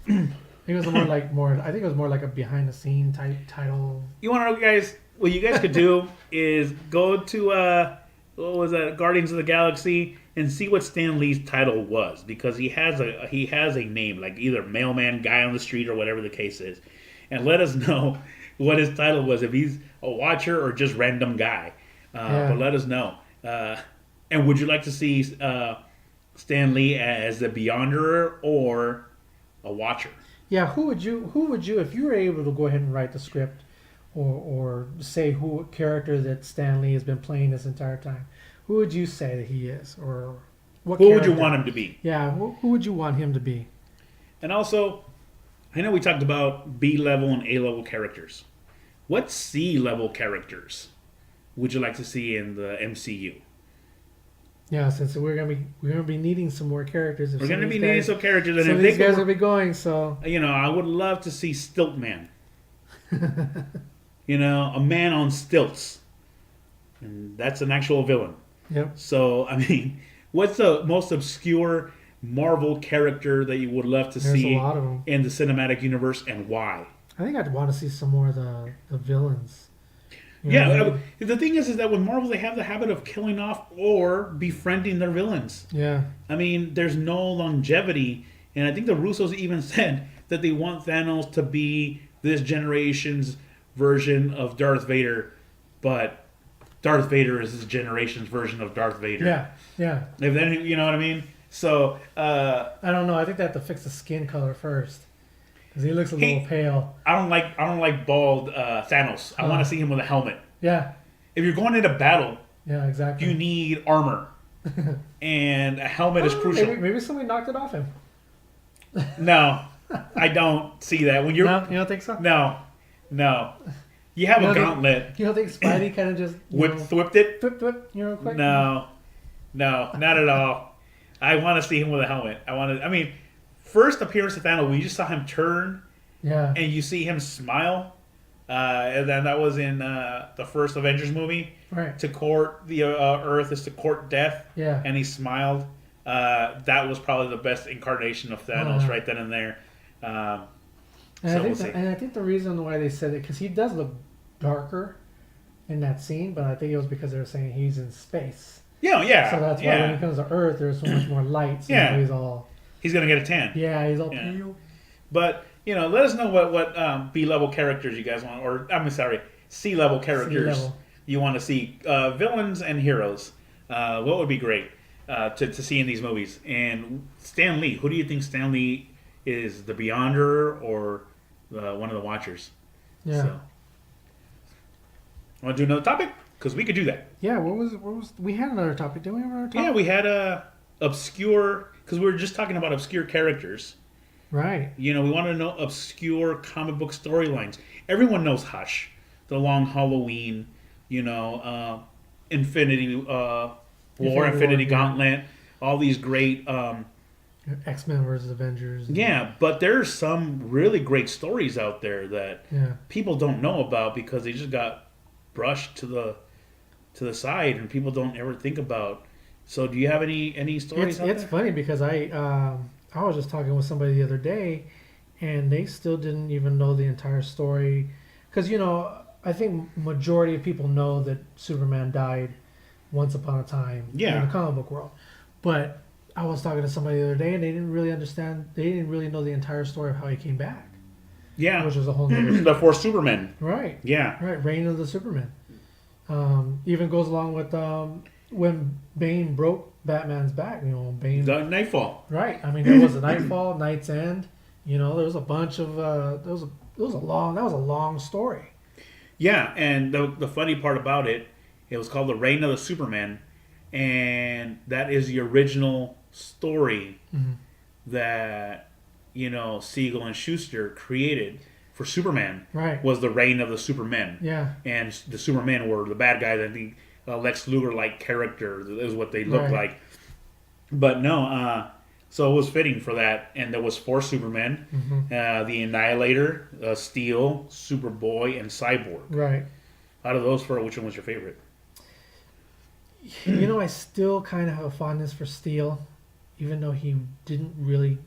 It was I think it was more like a behind the scene type title. You want to know, guys? What you guys could do is go to what was that, Guardians of the Galaxy, and see what Stan Lee's title was, because he has a name, like either mailman, guy on the street, or whatever the case is, and let us know what his title was, if he's a Watcher or just random guy. But let us know. And would you like to see Stan Lee as the Beyonderer or a Watcher? Yeah, who would you if you were able to go ahead and write the script or say who character that Stan Lee has been playing this entire time? Who would you say that he is, or what? Who would you want him to be? Yeah, who would you want him to be? And also, I know we talked about B-level and A-level characters. What C-level characters would you like to see in the MCU? Yeah, since we're gonna be neading some more characters. We're gonna be needing some characters, and some if of these guys will be going. So I would love to see Stiltman. A man on stilts, and that's an actual villain. Yep. So I mean, what's the most obscure Marvel character that you would love to see a lot of them in the cinematic universe, and why? I think I'd want to see some more of the villains. The thing is that with Marvel, they have the habit of killing off or befriending their villains. Yeah. I mean, there's no longevity, and I think the Russos even said that they want Thanos to be this generation's version of Darth Vader, but Darth Vader is this generation's version of Darth Vader. Yeah. If then, you know what I mean? So I don't know. I think they have to fix the skin color first. Because he looks a little pale. I don't like bald Thanos. I want to see him with a helmet. Yeah. If you're going into battle, exactly, you need armor, and a helmet is crucial. Maybe somebody knocked it off him. No, I don't see that. When you're, no, you don't think so? No. You have a gauntlet. You don't think Spidey kind of just whipped it? Whip, quick? No, not at all. I want to see him with a helmet. First appearance of Thanos, we just saw him turn, and you see him smile, and then that was in the first Avengers movie. Right. To court the Earth is to court death. Yeah. And he smiled. That was probably the best incarnation of Thanos right then and there. And I think the reason why they said it, because he does look darker in that scene, but I think it was because they were saying he's in space. Yeah. So that's why when he comes to Earth, there's so much more light. So he's gonna get a tan. Yeah, he's all pale. But let us know what B-level characters you guys want, or C-level characters C-level. You want to see, villains and heroes. What would be great to see in these movies? And Stan Lee, who do you think Stan Lee is, the Beyonder or one of the Watchers? Yeah. So, want to do another topic? Because we could do that. Yeah, what was we had another topic? Didn't we have another topic? Yeah, we had obscure, because we were just talking about obscure characters. Right. You know, we want to know obscure comic book storylines. Everyone knows Hush, The Long Halloween, you know, Infinity War, Infinity yeah. Gauntlet, all these great. X-Men versus Avengers. Yeah, but there's some really great stories out there that Yeah. people don't know about because they just got brushed to the side, and people don't ever think about. So, do you have any stories? It's funny because I was just talking with somebody the other day, and they still didn't even know the entire story. Because I think majority of people know that Superman died once upon a time in Yeah. the comic book world, but I was talking to somebody the other day, and they didn't really understand. They didn't really know the entire story of how he came back, Yeah, which was a whole nother the four Supermen. right. Yeah, Right, Reign of the Superman. Even goes along with when Bane broke Batman's back. Bane. the Nightfall. Right. I mean, there was a Nightfall, Night's End. There was a bunch of that was a long story. Yeah, and the funny part about it, it was called the Reign of the Supermen, and that is the original story that Siegel and Schuster created for Superman. Right. Was the Reign of the Supermen. Yeah. And the Supermen were the bad guy, that the Lex Luger-like character is what they looked Right. like. But no, so it was fitting for that, and there was four Supermen: the Annihilator, Steel, Superboy, and Cyborg. Right. Out of those four, which one was your favorite? I still kind of have a fondness for Steel, even though he didn't really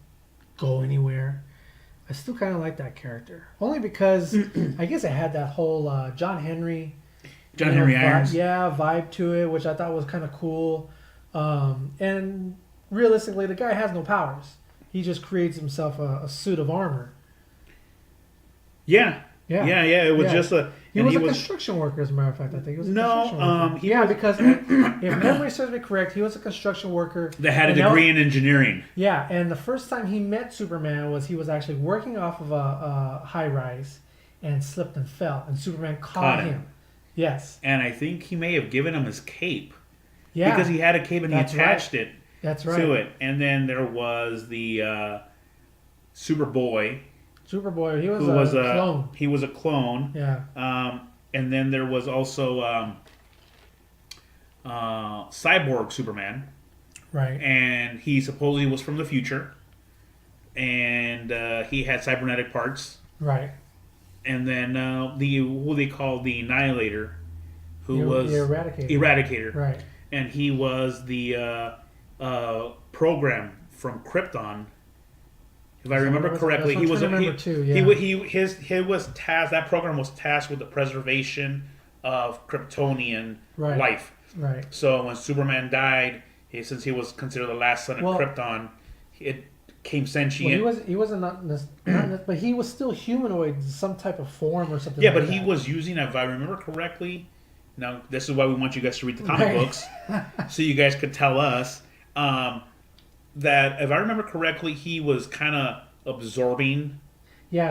go anywhere. I still kind of like that character, only because I guess it had that whole John Henry Irons. vibe to it, which I thought was kind of cool. And realistically, the guy has no powers. He just creates himself a suit of armor. Yeah. Yeah. It was Yeah. just a. He and was a construction worker, as a matter of fact. I think he was a construction worker. he because if memory serves me correct, he was a construction worker that had a and that degree in engineering. Yeah, and the first time he met Superman was he was actually working off of a high rise and slipped and fell, and Superman caught him. Yes. And I think he may have given him his cape. Yeah. Because he had a cape and he That's attached right. it That's right. to it. And then there was the Superboy, Superboy, he was who a was clone. He was a clone. Yeah. And then there was also Cyborg Superman. Right. And he supposedly was from the future. And he had cybernetic parts. Right. And then who they called the Annihilator, who was the Eradicator. Eradicator. Right. And he was the program from Krypton. If I remember correctly, he was too. Yeah. he was tasked. That program was tasked with the preservation of Kryptonian Right. life. Right. So when Superman died, since he was considered the last son of Well- Krypton, it came Well, sentient. he wasn't but he was still humanoid, in some type of form or something. Yeah, like but he that. was using, if I remember correctly. Now, this is why we want you guys to read the comic Right. books, so you guys could tell us that, if I remember correctly, he was kind of absorbing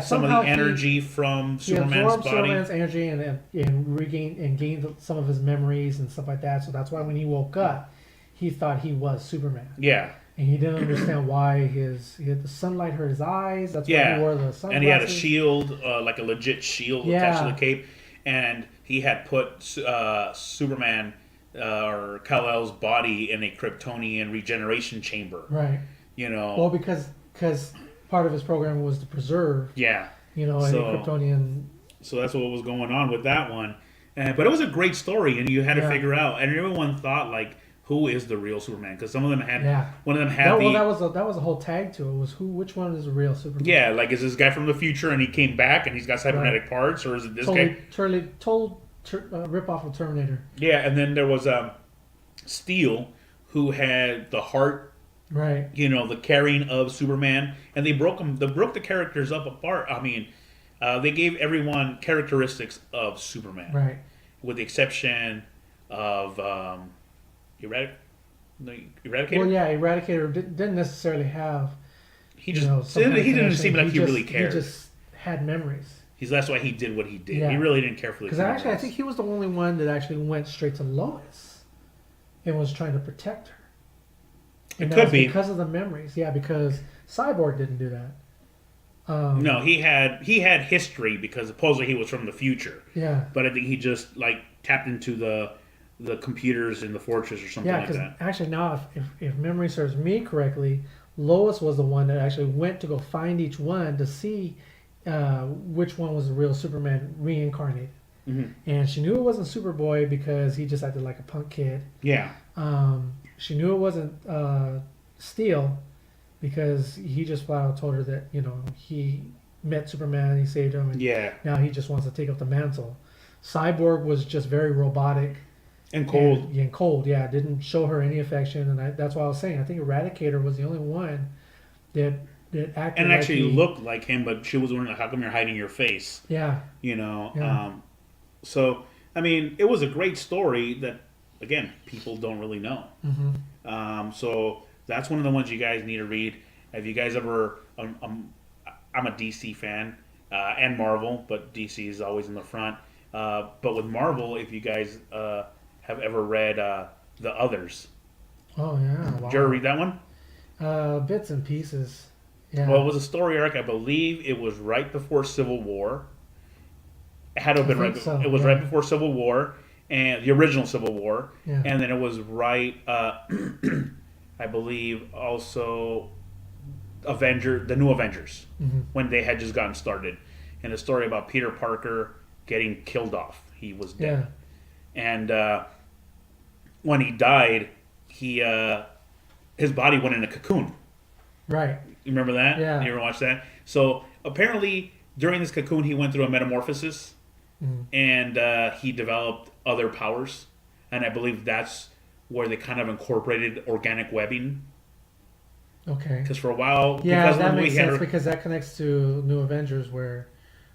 some of the energy from He Superman's absorbed body. Superman's energy and gained some of his memories and stuff like that. So that's why when he woke up, he thought he was Superman, Yeah, and he didn't understand why he had the sunlight hurt his eyes. That's why yeah. he wore the sunglasses. And he had a shield, like a legit shield attached to Yeah. the cape, and he had put Superman or Kal-El's body in a Kryptonian regeneration chamber. Right. Well, because part of his program was to preserve, Yeah. a So- Kryptonian. So that's what was going on with that one. But it was a great story, and you had to Yeah. figure out. And everyone thought, like, who is the real Superman? Because some of them had, Yeah. one of them had that was a whole tag to it. Was which one is the real Superman? yeah, like, is this guy from the future and he came back and he's got cybernetic parts, or is it this guy? Rip off of Terminator. Yeah, and then there was Steel, who had the heart, Right. the carrying of Superman, and they broke the characters up apart. I mean, they gave everyone characteristics of Superman, Right. with the exception of Eradicator. Well, yeah, Eradicator didn't necessarily have. He just some kind of he didn't connection. seem like he really He cared. just had memories. That's why he did what he did. Yeah. He really didn't care for the Because human actually, I race. think he was the only one that actually went straight to Lois and was trying to protect her. And It that could was be. because of the memories. Yeah, because Cyborg didn't do that. No, he had history because supposedly he was from the future. Yeah. But I think he just like tapped into the computers in the fortress or something Yeah, like because that. actually now, if memory serves me correctly, Lois was the one that actually went to go find each one to see which one was the real Superman reincarnated. Mm-hmm. And she knew it wasn't Superboy because he just acted like a punk kid. Yeah. She knew it wasn't Steel because he just flat out told her that, you know, he met Superman, he saved him, and Yeah. now he just wants to take up the mantle. Cyborg was just very robotic. And cold. And cold, yeah. Didn't show her any affection, and that's why I was saying I think Eradicator was the only one that acted And like actually he, looked like him, but she was wondering, how come you're hiding your face? Yeah, You know? Yeah. So, I mean, it was a great story that, again, people don't really know. mm-hmm. So that's one of the ones you guys need to read. If you guys ever... I'm a DC fan and Marvel, but DC is always in the front. But with Marvel, if you guys have ever read The Others. Oh yeah, wow. Did you ever read that one? Bits and pieces. Yeah. Well, it was a story arc. I believe it was right before Civil War. It had to have been right. think so, It was yeah. right before Civil War, and the original Civil War, Yeah. and then it was right. I believe also the new Avengers, Mm-hmm. when they had just gotten started, and a story about Peter Parker getting killed off. He was dead, Yeah. and when he died, his body went in a cocoon. Right. You remember that? Yeah. You ever watch that? So apparently, during this cocoon, he went through a metamorphosis, Mhm. and he developed other powers, and I believe that's where they kind of incorporated organic webbing. Okay. Because for a while, Yeah, because that when we makes had sense because that connects to New Avengers, where,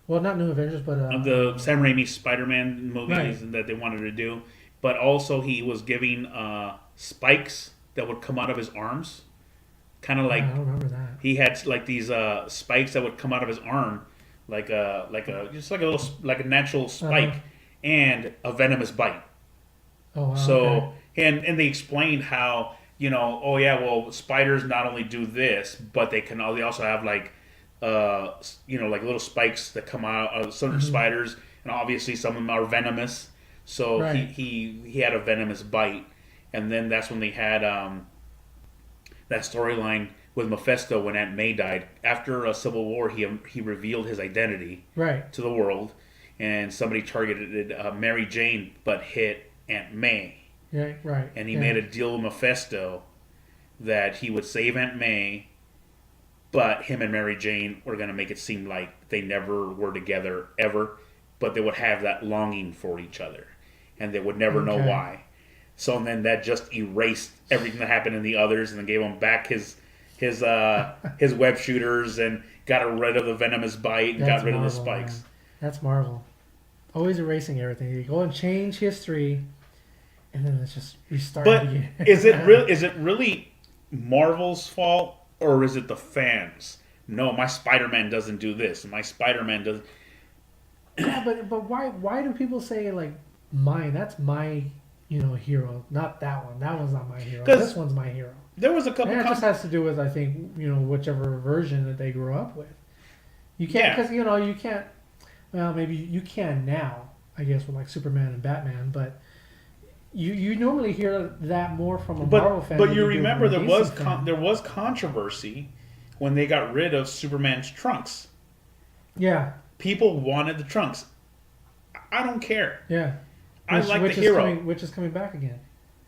well, not New Avengers, but the Sam Raimi Spider-Man movies Right. that they wanted to do, but also he was giving spikes that would come out of his arms, kind of like I don't remember that. he had like these spikes that would come out of his arm, like a just like a little like a natural spike, Uh-huh. and a venomous bite. Oh, wow, So okay. and they explained how, you know, oh yeah, well, spiders not only do this, but they also have like you know, like little spikes that come out of certain spiders, and obviously some of them are venomous. So Right. he had a venomous bite, and then that's when they had that storyline with Mephisto when Aunt May died. After a Civil War, he revealed his identity Right. to the world, and somebody targeted Mary Jane, but hit Aunt May. Yeah. Right. And he yeah. made a deal with Mephisto that he would save Aunt May, but him and Mary Jane were going to make it seem like they never were together ever, but they would have that longing for each other, and they would never know Okay. why. So then that just erased everything that happened in the others, and then gave him back his web shooters, and got rid of the venomous bite, and That's got rid of the Marvel, spikes. man. That's Marvel. Always erasing everything. You go and change history, and then it's just restart But again. is it really Marvel's fault, or is it the fans? No, my Spider-Man doesn't do this, and my Spider-Man does. Yeah, but why do people say like mine? That's my hero, not that one. That one's not my hero. 'Cause- This one's my hero. There was a couple. And it just has to do with I think whichever version that they grew up with. You can't Yeah. because you can't. Well, maybe you can now, I guess, with like Superman and Batman, but you normally hear that more from a Marvel fan. But than you do remember from a there DC was fan. there was controversy when they got rid of Superman's trunks. Yeah, People wanted the trunks. I don't care. yeah. I like which the is hero. which is coming back again.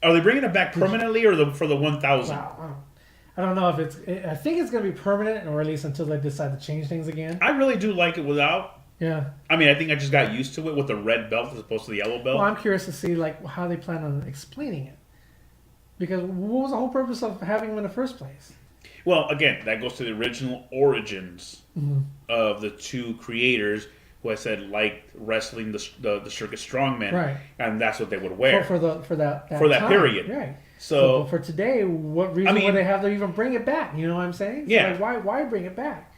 Are they bringing it back permanently, or for the 1,000? Wow. I don't know if I think it's going to be permanent, or at least until they decide to change things again. I really do like it without. Yeah. I mean, I think I just got used to it with the red belt as opposed to the yellow belt. Well, I'm curious to see like how they plan on explaining it, because what was the whole purpose of having them in the first place? Well, again, that goes to the original origins Mm-hmm. of the two creators, who I said liked wrestling the circus strongmen, Right. and that's what they would wear. For that that period. right? So- for today, what reason I mean- would they have to even bring it back? You know what I'm saying? So, Yeah. like, why bring it back?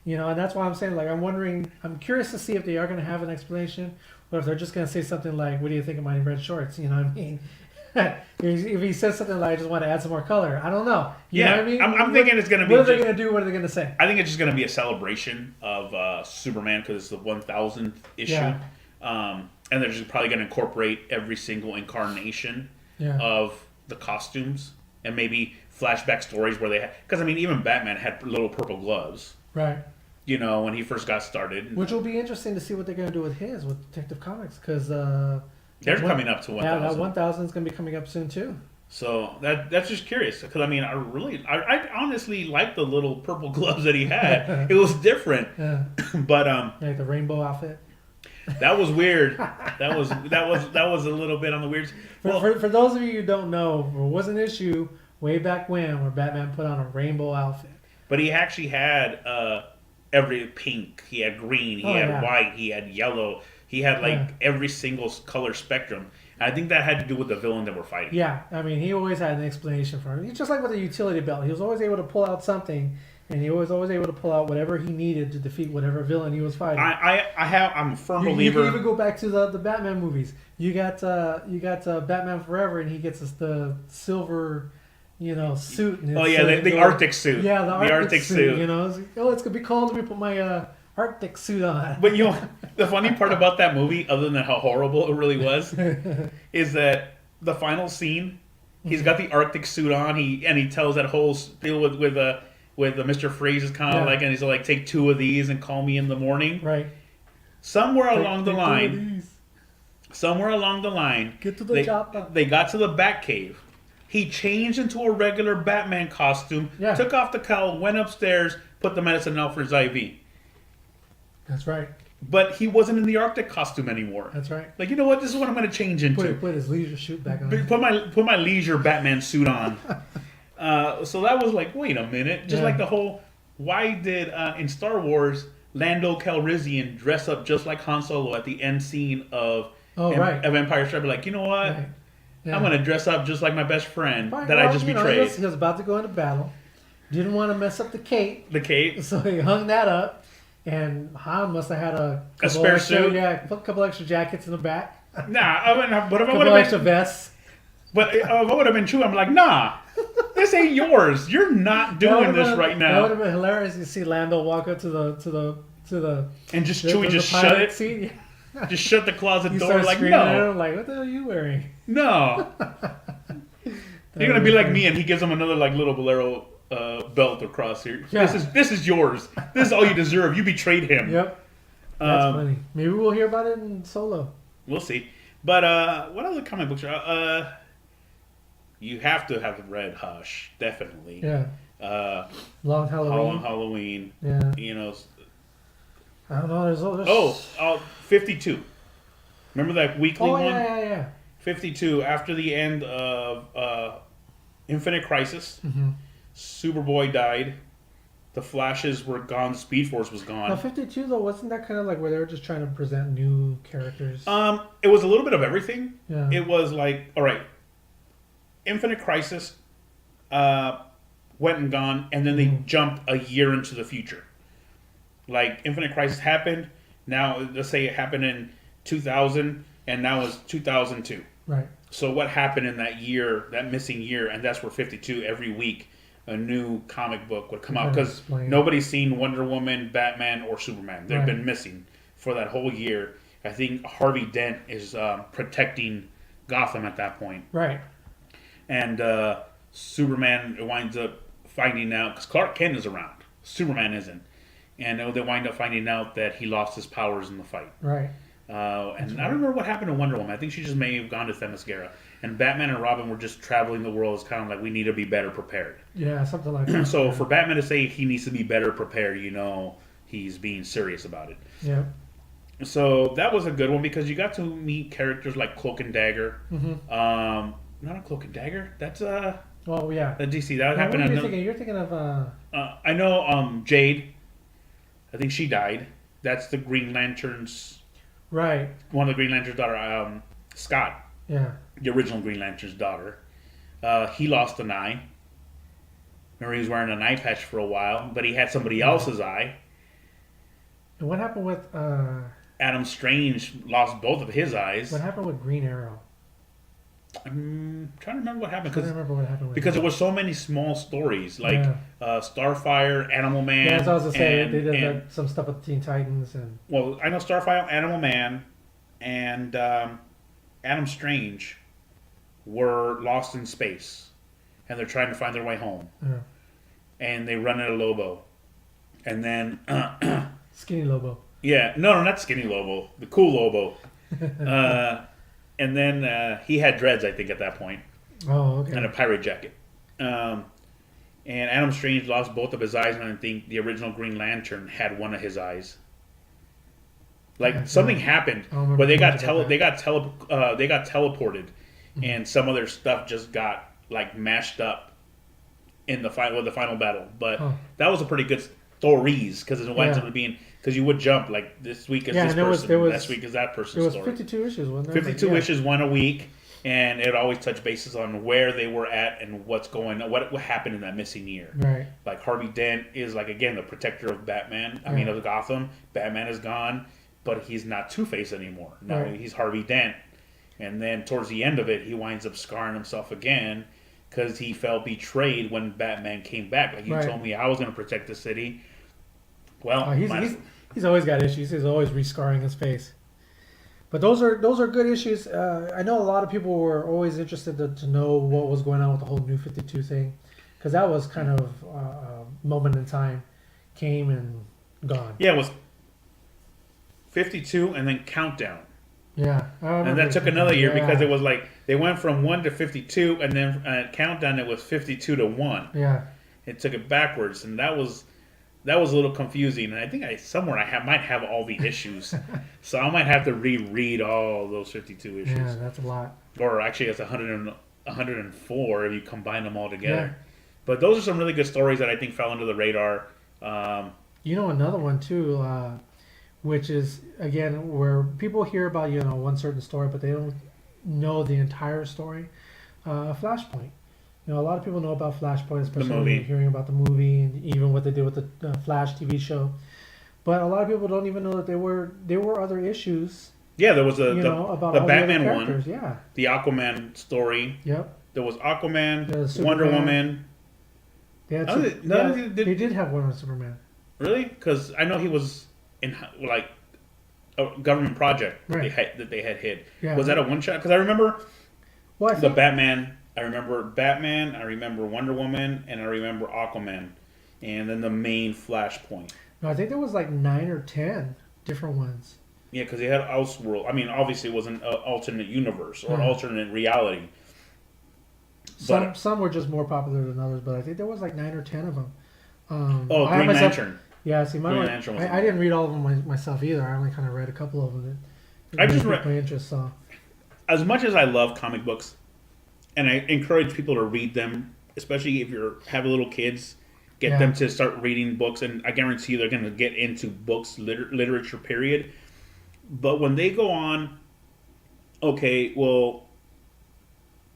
You know, and that's why I'm saying, like, I'm curious to see if they are going to have an explanation, or if they're just going to say something like, "What do you think of my red shorts?" You know what I mean? If he says something like, "I just want to add some more color," I don't know. You know what I mean? I'm thinking it's going to be. What are they going to do? What are they going to say? I think it's just going to be a celebration of Superman because it's the 1000th issue. Yeah. And they're just probably going to incorporate every single incarnation of the costumes and maybe flashback stories where they had. Because, I mean, even Batman had little purple gloves. Right. You know, when he first got started. Which will be interesting to see what they're going to do with Detective Comics. Because. They're coming up to 1000. Yeah, that 1000 is going to be coming up soon, too. So that's just curious. Because, I mean, I honestly like the little purple gloves that he had. It was different. Yeah. But, like the rainbow outfit. That was weird. That was a little bit on the weird. Well, For those of you who don't know, there was an issue way back when where Batman put on a rainbow outfit. But he actually had every pink. He had green. He had white. He had yellow. He had every single color spectrum. And I think that had to do with the villain that we're fighting. Yeah, I mean, he always had an explanation for it. He's just like with the utility belt. He was always able to pull out something. And he was always able to pull out whatever he needed to defeat whatever villain he was fighting. I'm a firm believer. You can even go back to the Batman movies. You got Batman Forever, and he gets the silver, suit. And the Arctic suit. Yeah, the Arctic suit. You know, it's gonna be cold. Let me put my Arctic suit on. But the funny part about that movie, other than how horrible it really was, is that the final scene, he's got the Arctic suit on. He tells that whole deal with Mr. Freeze is kind of like, and he's like, take 2 of these and call me in the morning. Right. Somewhere along the line, get to the chopper. They got to the Batcave. He changed into a regular Batman costume, took off the cowl, went upstairs, put the medicine out for his IV. That's right. But he wasn't in the Arctic costume anymore. That's right. Like, you know what? This is what I'm going to change into. Put his leisure suit back on. Put my leisure Batman suit on. So that was like, wait a minute. Just like the whole, why did, in Star Wars, Lando Calrissian dress up just like Han Solo at the end scene of Empire Strikes Back? Like, you know what? Right. Yeah. I'm going to dress up just like my best friend that I just betrayed. He was about to go into battle. Didn't want to mess up the cape. So he hung that up. And Han must have had a spare suit. Yeah, put a couple extra jackets in the back. Nah, but if I would have extra vests. But if I would have been true, I'm like, nah, this ain't yours. You're not doing this right now. That would have been hilarious. You see Lando walk up to the and just Chewie just shut it. Seat. Just shut the closet door. Like, no. Like, what the hell are you wearing? No. You're gonna be like me, and he gives him another like little bolero belt across here. Yeah. This is yours. This is all you deserve. You betrayed him. Yep. That's funny. Maybe we'll hear about it in Solo. We'll see. But what other comic books are? You have to have read Hush, definitely. Yeah. Long Halloween. Yeah. You know. I don't know. There's 52. Remember that weekly one? Yeah. 52. After the end of Infinite Crisis, Superboy died. The Flashes were gone. Speed Force was gone. Now, 52 though, wasn't that kind of like where they were just trying to present new characters? It was a little bit of everything. Yeah. It was like, all right, Infinite Crisis went and gone, and then they jumped a year into the future. Like, Infinite Crisis happened. Now, let's say it happened in 2000, and now it's 2002. Right. So what happened in that year, that missing year, and that's where 52, every week, a new comic book would come out. Because nobody's seen Wonder Woman, Batman, or Superman. They've been missing for that whole year. I think Harvey Dent is protecting Gotham at that point. Right. And Superman winds up finding out, because Clark Kent is around. Superman isn't. And they wind up finding out that he lost his powers in the fight. Right. And I don't remember what happened to Wonder Woman. I think she just may have gone to Themyscira. And Batman and Robin were just traveling the world as kind of like, we need to be better prepared. Yeah, something like that. So for Batman to say he needs to be better prepared, he's being serious about it. Yeah. So that was a good one because you got to meet characters like Cloak and Dagger. Mm-hmm. Not a Cloak and Dagger. That's well, yeah. The DC. That happened. What are you thinking? You're thinking of I know Jade. I think she died. That's the Green Lantern's. Right. One of the Green Lantern's daughter, Scott. Yeah. The original Green Lantern's daughter. He lost an eye. Remember, he was wearing an eye patch for a while, but he had somebody else's eye. And what happened with Adam Strange lost both of his eyes. what happened with Green Arrow? I'm trying to remember what happened I don't remember what happened with because him. there were so many small stories like Starfire, Animal Man. Yeah, that's what I was gonna say. and- They did and- some stuff with Teen Titans and well, I know Starfire, Animal Man, and Adam Strange were lost in space, and they're trying to find their way home, and they run into Lobo, and then Skinny Lobo. yeah, no, not Skinny Lobo, the cool Lobo, and then he had dreads, I think, at that point, Oh, okay. and a pirate jacket. And Adam Strange lost both of his eyes, and I think the original Green Lantern had one of his eyes. Like Yeah, something I happened don't remember where they got much about that. they got teleported, and some of their stuff just got like mashed up in the final battle. But Huh. that was a pretty good stories because it winds Yeah. up being because you would jump like this week is Yeah, this and person, there was- next week is that There person's was story. 52 issues, wasn't there? 52 Yeah. issues, one a week, and it always touched bases on where they were at and what's going on, what happened in that missing year. Right. Like Harvey Dent is like again the protector of Batman. I mean Yeah. of Gotham. Batman is gone, but he's not Two-Face anymore. Now Right. he's Harvey Dent. And then towards the end of it, he winds up scarring himself again because he felt betrayed when Batman came back. Like you Right. told me I was going to protect the city. Well, He's always got issues. He's always rescarring his face. But those are good issues. I know a lot of people were always interested to know what was going on with the whole New 52 thing, because that was kind of a moment in time, came and gone. yeah, it was 52 and then Countdown. Yeah, And that took another year because it was like they went from 1 to 52, and then at Countdown it was 52 to 1. Yeah, It took it backwards, and that was a little confusing. And I think might have all the issues, so I might have to reread all those 52 issues, yeah, that's a lot. or actually it's 104 if you combine them all together. Yeah. But those are some really good stories that I think fell under the radar. You know, another one too, which is again where people hear about one certain story, but they don't know the entire story. Flashpoint. You know, a lot of people know about Flashpoint, especially when movie. you're hearing about the movie and even what they did with the Flash TV show. But a lot of people don't even know that there were other issues. Yeah, there was About the all the other Batman characters. one, Yeah. the Aquaman story. Yep. There was Aquaman, There's Wonder Superman. Woman. They had Oh, they did have one on Superman. Really? Because I know he was in like a government project Right. that they had hit. Yeah. Was that a one shot? Because I remember Well, I the think, Batman. I remember Batman. I remember Wonder Woman, and I remember Aquaman, and then the main Flashpoint. no, I think there was like 9 or 10 different ones. Yeah, because they had Elseworld. I mean, obviously, it was an alternate universe or Mhm. alternate reality. Some were just more popular than others, but I think there was like 9 or 10 of them. Oh, I Green myself- Lantern. Yeah, see, Green Lantern was I didn't read all of them myself either. I only kind of read a couple of them. I just really read- piqued my interest. So As much as I love comic books, and I encourage people to read them, especially if you have little kids, get Yeah. them to start reading books, and I guarantee you they're going to get into books, literature, period. But when they go on, okay, well,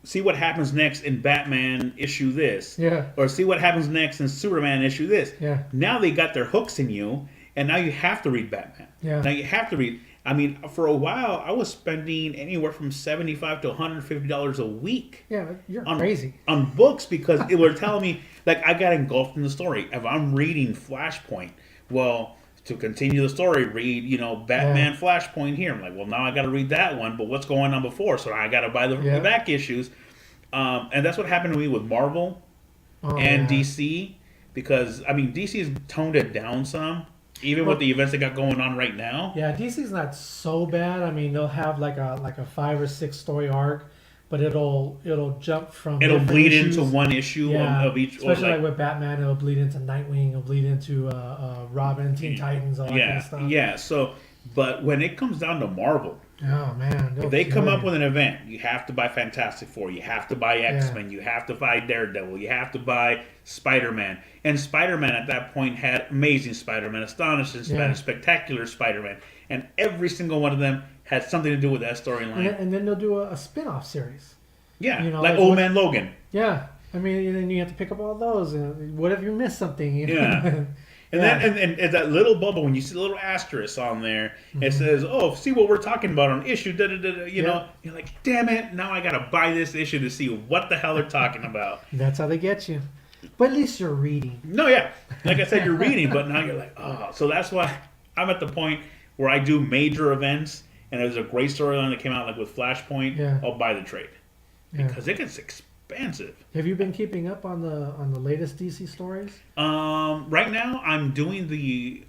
see what happens next in Batman issue this, yeah, or see what happens next in Superman issue this. yeah, Now they got their hooks in you, and now you have to read Batman. Yeah. Now you have to read. I mean, for a while, I was spending anywhere from $75 to $150 a week yeah. You're on, crazy. on books because it were telling me, like, I got engulfed in the story. If I'm reading Flashpoint, well, to continue the story, read, Batman Flashpoint here. I'm like, well, now I got to read that one, but what's going on before? So I got to buy the Yeah. back issues. And that's what happened to me with Marvel Oh, and yeah. DC, because I mean DC has toned it down some, even with the events they got going on right now. Yeah, DC's not so bad. I mean, they'll have like a 5 or 6 story arc, but it'll jump from. It'll different bleed issues. into one issue Yeah, of each. Or especially like with Batman, it'll bleed into Nightwing, it'll bleed into Robin, Teen Titans, all that kind yeah, of stuff. yeah. So, but when it comes down to Marvel, Oh man, if they come up with an event, you have to buy Fantastic Four, you have to buy X-Men, you have to buy Daredevil, you have to buy Spider-Man. And Spider-Man at that point had Amazing Spider-Man, Astonishing Spider-Man, Yeah. Spectacular Spider-Man, and every single one of them had something to do with that storyline. and then they'll do a spin-off series. Yeah, You know, like like Old what- Man Logan. Yeah, I mean, and then you have to pick up all those. And what if you missed something? You know? Yeah. And then and that little bubble, when you see the little asterisk on there, it says, "Oh, see what we're talking about on issue." Da, da, da, da, you know, you're like, "Damn it! Now I gotta buy this issue to see what the hell they're talking about." That's how they get you. But at least you're reading. No, yeah, like I said, you're reading, but now you're like, "Oh." So that's why I'm at the point where I do major events, and there's a great storyline that came out, like with Flashpoint. Yeah. I'll buy the trade because it gets expensive. Have you been keeping up on the latest DC stories? Right now I'm doing the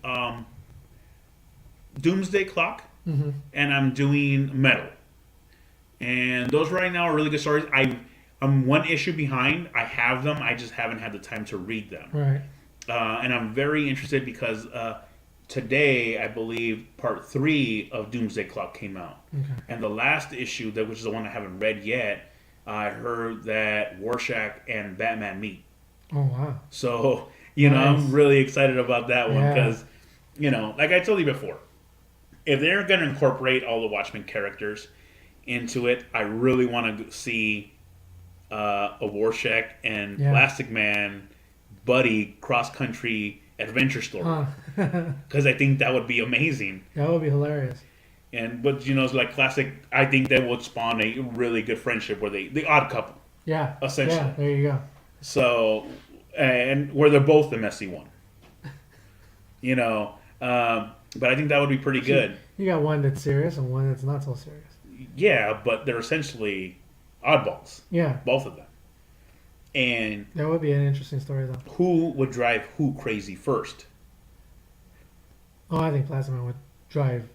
Doomsday Clock, and I'm doing Metal, and those right now are really good stories. I'm one issue behind. I have them. I just haven't had the time to read them. Right. And I'm very interested because today I believe part 3 of Doomsday Clock came out, and the last issue, which is the one I haven't read yet. I heard that Rorschach and Batman meet. Oh, wow. So, you know, I'm really excited about that one because, you know, like I told you before, if they're going to incorporate all the Watchmen characters into it, I really want to see a Rorschach and Plastic Man buddy cross-country adventure story. Because I think that would be amazing. That would be hilarious. But you know, it's like classic. I think that would spawn a really good friendship where the odd couple. Yeah. Essentially. Yeah, there you go. So, and where they're both the messy one. You know, but I think that would be pretty good. You got one that's serious and one that's not so serious. Yeah, but they're essentially oddballs. Yeah. Both of them. And that would be an interesting story, though. Who would drive who crazy first? Oh, I think Plasma would drive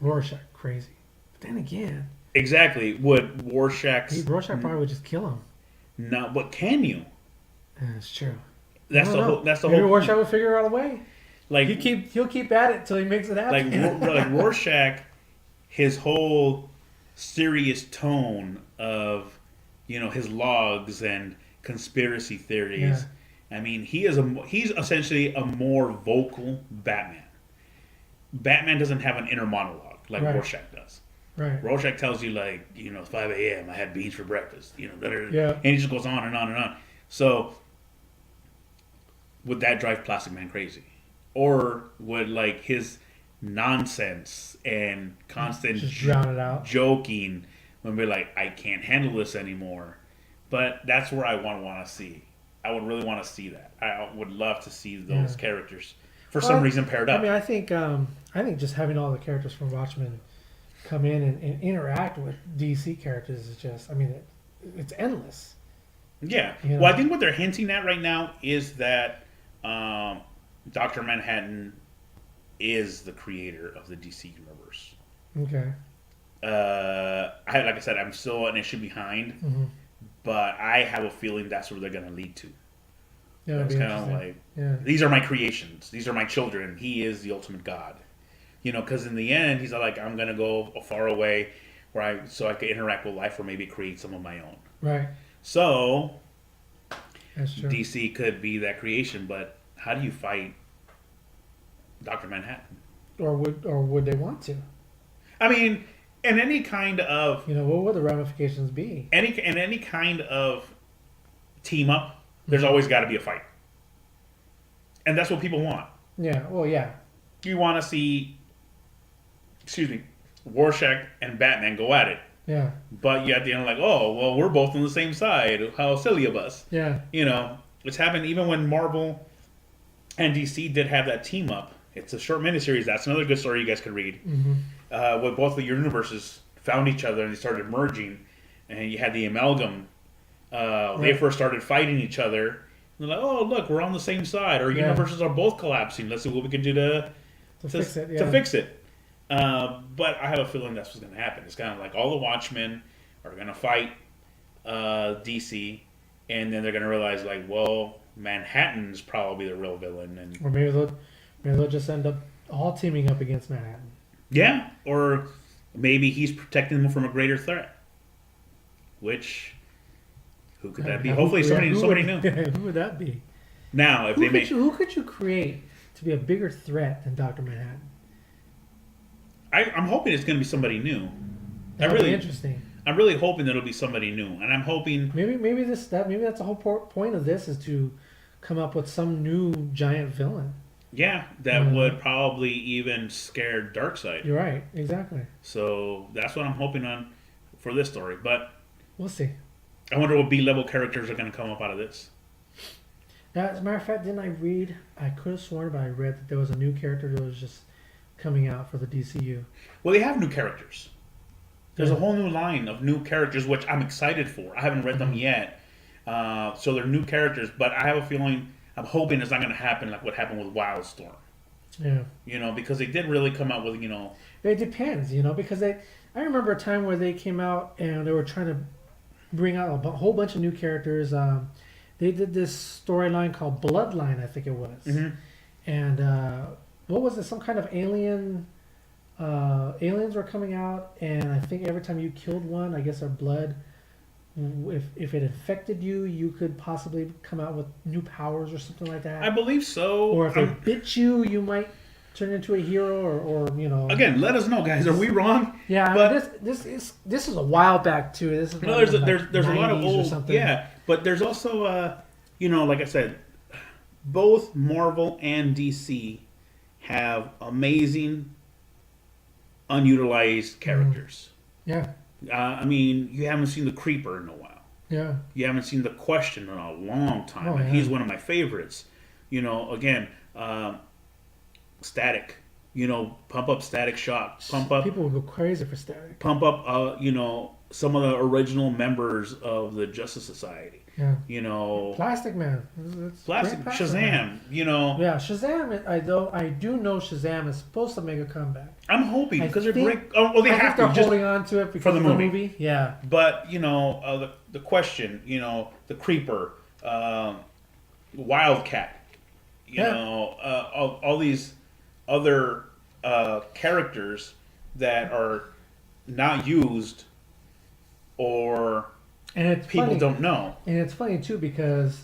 Rorschach crazy. But then again... Exactly. Would Rorschach probably would just kill him. No, but can you? That's true. That's the whole. That's the Maybe whole. Rorschach will figure out a way. Like he'll keep at it till he makes it happen. Like Rorschach, his whole serious tone of, you know, his logs and conspiracy theories. Yeah. I mean, he's essentially a more vocal Batman. Batman doesn't have an inner monologue like Rorschach does. Right. Rorschach tells you, like, you know, 5 a.m. I had beans for breakfast. You know, and he just goes on and on and on. So, would that drive Plastic Man crazy, or would like his nonsense and constant just drown it out, joking when we're like, I can't handle this anymore? But that's where I want to see. I would really want to see that. I would love to see those characters for some reason paired up. I mean, I think just having all the characters from Watchmen come in and interact with DC characters is just, I mean, it's endless. Yeah. You know? Well, I think what they're hinting at right now is that Dr. Manhattan is the creator of the DC universe. Okay. Like I said, I'm still an issue behind, but I have a feeling that's where they're going to lead to. Yeah, it's kind of like, these are my creations. These are my children. He is the ultimate God. You know, because in the end, he's like, I'm going to go far away so I could interact with life or maybe create some of my own. Right. So, that's true. DC could be that creation, but how do you fight Dr. Manhattan? Or would they want to? I mean, in any kind of... You know, what would the ramifications be? In any kind of team up, there's always got to be a fight. And that's what people want. Yeah, well, yeah. You want to see, Rorschach and Batman go at it. Yeah. But you at the end like, oh, well, we're both on the same side. How silly of us. Yeah. You know, it's happened even when Marvel and DC did have that team up. It's a short miniseries. That's another good story you guys could read. Where both of the universes found each other and they started merging. And you had the amalgam. They first started fighting each other. And they're like, oh, look, we're on the same side. Our universes are both collapsing. Let's see what we can do to fix it. To fix it. But I have a feeling that's what's going to happen. It's kind of like all the Watchmen are going to fight DC, and then they're going to realize, like, well, Manhattan's probably the real villain, or maybe they'll just end up all teaming up against Manhattan. Yeah, or maybe he's protecting them from a greater threat. Who could that be? Hopefully, somebody new. Who would that be? Now, if who could you create to be a bigger threat than Dr. Manhattan? I'm hoping it's going to be somebody new. That'd be interesting. I'm really hoping that it'll be somebody new, and I'm hoping maybe that's the whole point of this is to come up with some new giant villain. Yeah, that would probably even scare Darkseid. You're right. Exactly. So that's what I'm hoping on for this story. But We'll see. I wonder what B-level characters are going to come up out of this. Now, as a matter of fact, didn't I read? I could have sworn, but I read that there was a new character that was just coming out for the DCU. Well, they have new characters. There's a Yeah. whole new line of new characters, which I'm excited for. I haven't read them yet. So they're new characters, but I have a feeling, I'm hoping it's not going to happen like what happened with Wildstorm. Yeah. Because they did really come out with, It depends, because I remember a time where they came out and they were trying to bring out a whole bunch of new characters. They did this storyline called Bloodline, I think it was. Mhm. And what was it? Some kind of alien. Aliens were coming out, and I think every time you killed one, I guess their blood, if it infected you, you could possibly come out with new powers or something like that. I believe so. Or if it bit you, you might turn into a hero, or Again, let us know, guys. Are we wrong? Yeah, But- this is a while back too. This is No, like there's a lot of 90s or old, something. yeah, but there's also, like I said, both Marvel and DC have amazing unutilized characters. Yeah, You haven't seen the Creeper in a while. yeah, You haven't seen the Question in a long time, Oh, and yeah. he's one of my favorites. Again, Static. Pump up Static Shock. Pump up. people would go crazy for Static. Pump up. Some of the original members of the Justice Society. Yeah, Plastic Plastic Man. It's great Plastic Man. Shazam. Yeah, Shazam. I do know Shazam is supposed to make a comeback. I'm hoping I because they're think- great. Oh, well, they I have think to they're just holding on to it because for the of the movie. movie. Yeah, But the Question, the Creeper, Wildcat, all these other characters that are not used or and it's people funny. don't know. And it's funny too because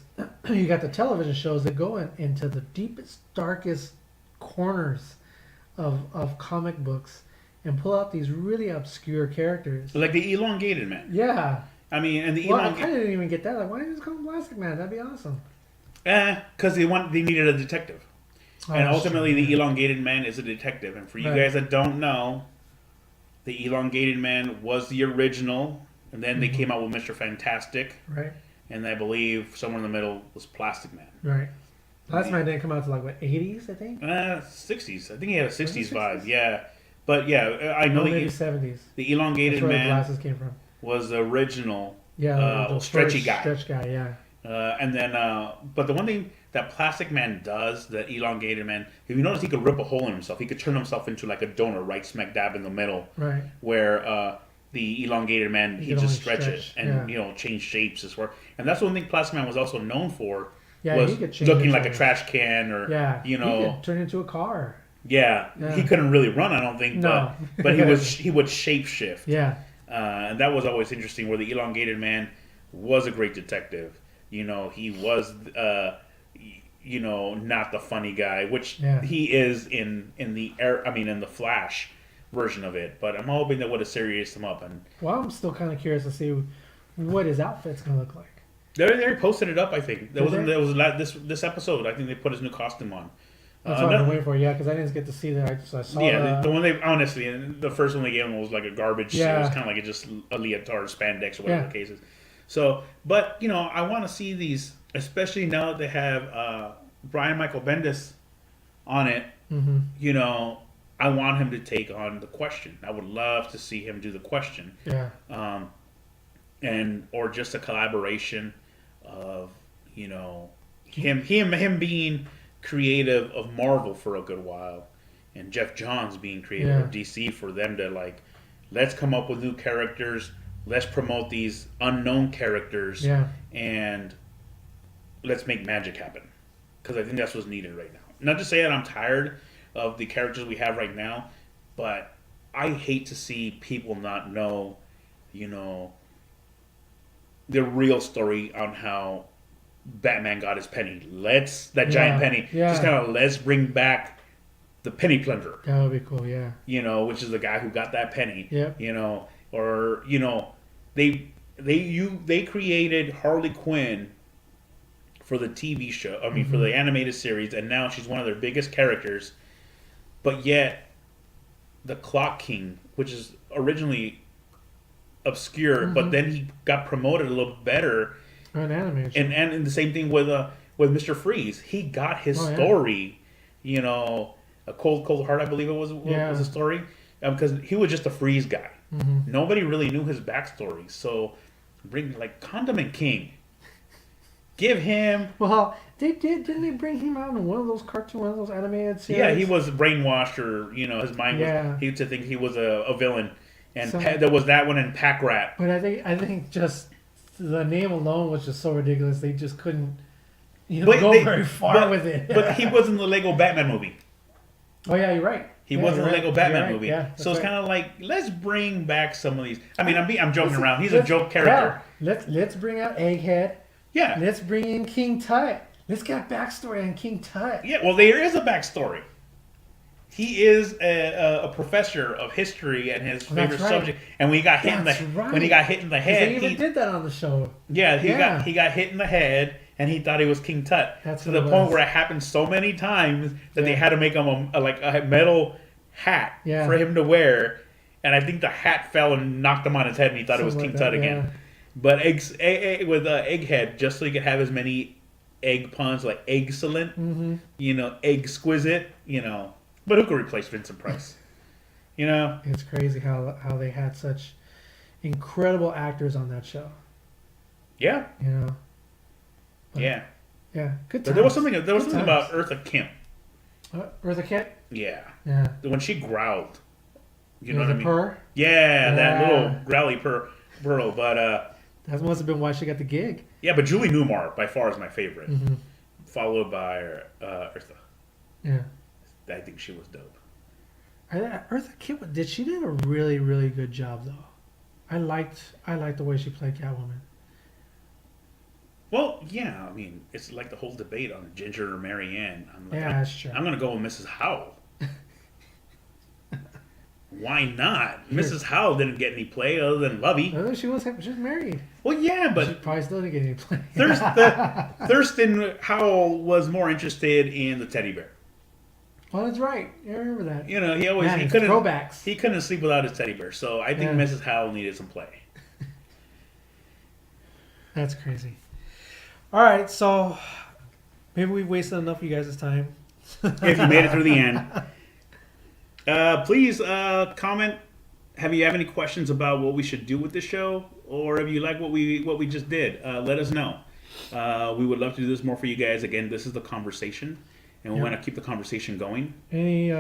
you got the television shows that go into the deepest, darkest corners of comic books and pull out these really obscure characters. Like the Elongated Man. Yeah. And the Well, I Elongated, kind of didn't even get that. Like, why don't you just call him Plastic Man? That'd be awesome. because they needed a detective. Oh, And that's ultimately, true. the Elongated Man is a detective. And for you Right. guys that don't know, the Elongated Man was the original, and then they Mm-hmm. came out with Mr. Fantastic, Right. and I believe somewhere in the middle was Plastic Man. Right. Plastic Man didn't come out to like what 80s, I think. 60s. I think he had a 60s it vibe. 60s? Yeah. But yeah, I know Or maybe the 70s. That's Elongated where the Man glasses came from. was the original Yeah, the stretchy first guy. Stretch guy, yeah. And then, but the one thing that Plastic Man does, the Elongated Man, if you notice, he could rip a hole in himself. He could turn himself into like a donut right smack dab in the middle, Right. where the Elongated Man, he could just only stretches stretch, and, yeah. change shapes as well. And that's one thing Plastic Man was also known for, Yeah, was he could change looking his like a shape. trash can or, Yeah. He could turn into a car. Yeah, Yeah. he couldn't really run, I don't think, No. but he would shape shift. Yeah. And that was always interesting. Where the Elongated Man was a great detective. He was, not the funny guy, which Yeah. he is in the Flash version of it. But I'm hoping that would have serious him up, and Well, I'm still kind of curious to see what his outfit's gonna look like. they posted it up. I think Did they? this episode. I think they put his new costume on. That's what I've been no- waiting for. Yeah, because I didn't get to see that. I saw. Yeah, the one they honestly, and the first one they gave him was like a garbage. Yeah. It was kind of like just a leotard, spandex, or whatever Yeah. the case is. So, but I want to see these, especially now that they have Brian Michael Bendis on it. Mm-hmm. I want him to take on the Question. I would love to see him do the Question, Yeah. or just a collaboration of him being creative of Marvel for a good while, and Jeff Johns being creative of DC, for them to let's come up with new characters, let's promote these unknown characters, Yeah. and let's make magic happen, because I think that's what's needed right now. Not to say that I'm tired of the characters we have right now, but I hate to see people not know, the real story on how Batman got his penny. Giant penny. Yeah. Just kind of let's bring back the penny plunder, That would be cool. Yeah. which is the guy who got that penny. Yep. They created Harley Quinn for the TV show. I mean, for the animated series, and now she's one of their biggest characters. But yet, the Clock King, which is originally obscure, but then he got promoted a little better. An animated show. And the same thing with Mr. Freeze. He got his story. You know, a Cold Heart, I believe it was the story, because he was just a freeze guy. Nobody really knew his backstory. So, bring like Condiment King. Give him. Well, didn't they bring him out in one of those one of those animated series? Yeah, he was brainwashed, or his mind was. He used to think he was a villain, and there was that one in Pack Rat. But I think just the name alone was just so ridiculous. They just couldn't go very far with it. But he was in the Lego Batman movie. Oh yeah, you're right. He was in the Lego Batman movie. Yeah, so it's kind of like, let's bring back some of these. I mean, I'm joking around. He's a joke character. Yeah. Let's bring out Egghead. Yeah. Let's bring in King Tut. Let's get a backstory on King Tut. Yeah, well, there is a backstory. He is a professor of history and his favorite subject. And when he got hit when he got hit in the head, they even did that on the show. Yeah, he got hit in the head, and he thought he was King Tut. That's to the point where it happened so many times that they had to make him a metal hat for him to wear. And I think the hat fell and knocked him on his head, and he thought it was King Tut again. Yeah. But with Egghead, just so he could have as many egg puns, like excellent, exquisite, But who could replace Vincent Price? It's crazy how they had such incredible actors on that show. Yeah. But, yeah. Yeah. Good times. But there was something about Eartha Kitt. Eartha Kitt? Yeah. Yeah. When she growled. You know what I mean? Purr? Yeah, that little growly purr. But that must have been why she got the gig. Yeah, but Julie Newmar by far is my favorite, followed by Eartha. Yeah, I think she was dope. Eartha Kitt, she did a really, really good job though. I liked the way she played Catwoman. Well, yeah, I mean, it's like the whole debate on Ginger or Mary Ann. That's true. I'm gonna go with Mrs. Howell. Why not? Mrs. Howell didn't get any play other than Lovey. No, she was married. Well, yeah, but she probably still didn't get any play. Thurston Howell was more interested in the teddy bear. Oh, that's right. Yeah, I remember that. He always he couldn't throwbacks. He couldn't sleep without his teddy bear. So I think Mrs. Howell needed some play. That's crazy. All right, so maybe we've wasted enough of you guys' time. If you made it through the end. Please comment. Have you any questions about what we should do with the show, or if you like what we just did? Let us know. We would love to do this more for you guys. Again, this is the conversation, and we want to keep the conversation going. Any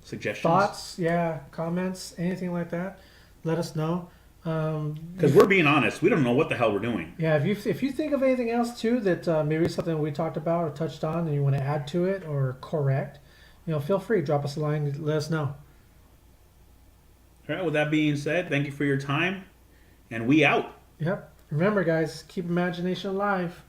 suggestions, thoughts? Yeah, comments, anything like that? Let us know. Because we're being honest, we don't know what the hell we're doing. Yeah, if you think of anything else too that maybe something we talked about or touched on, and you want to add to it or correct. Feel free. Drop us a line. Let us know. All right. With that being said, thank you for your time, and we out. Yep. Remember, guys, keep imagination alive.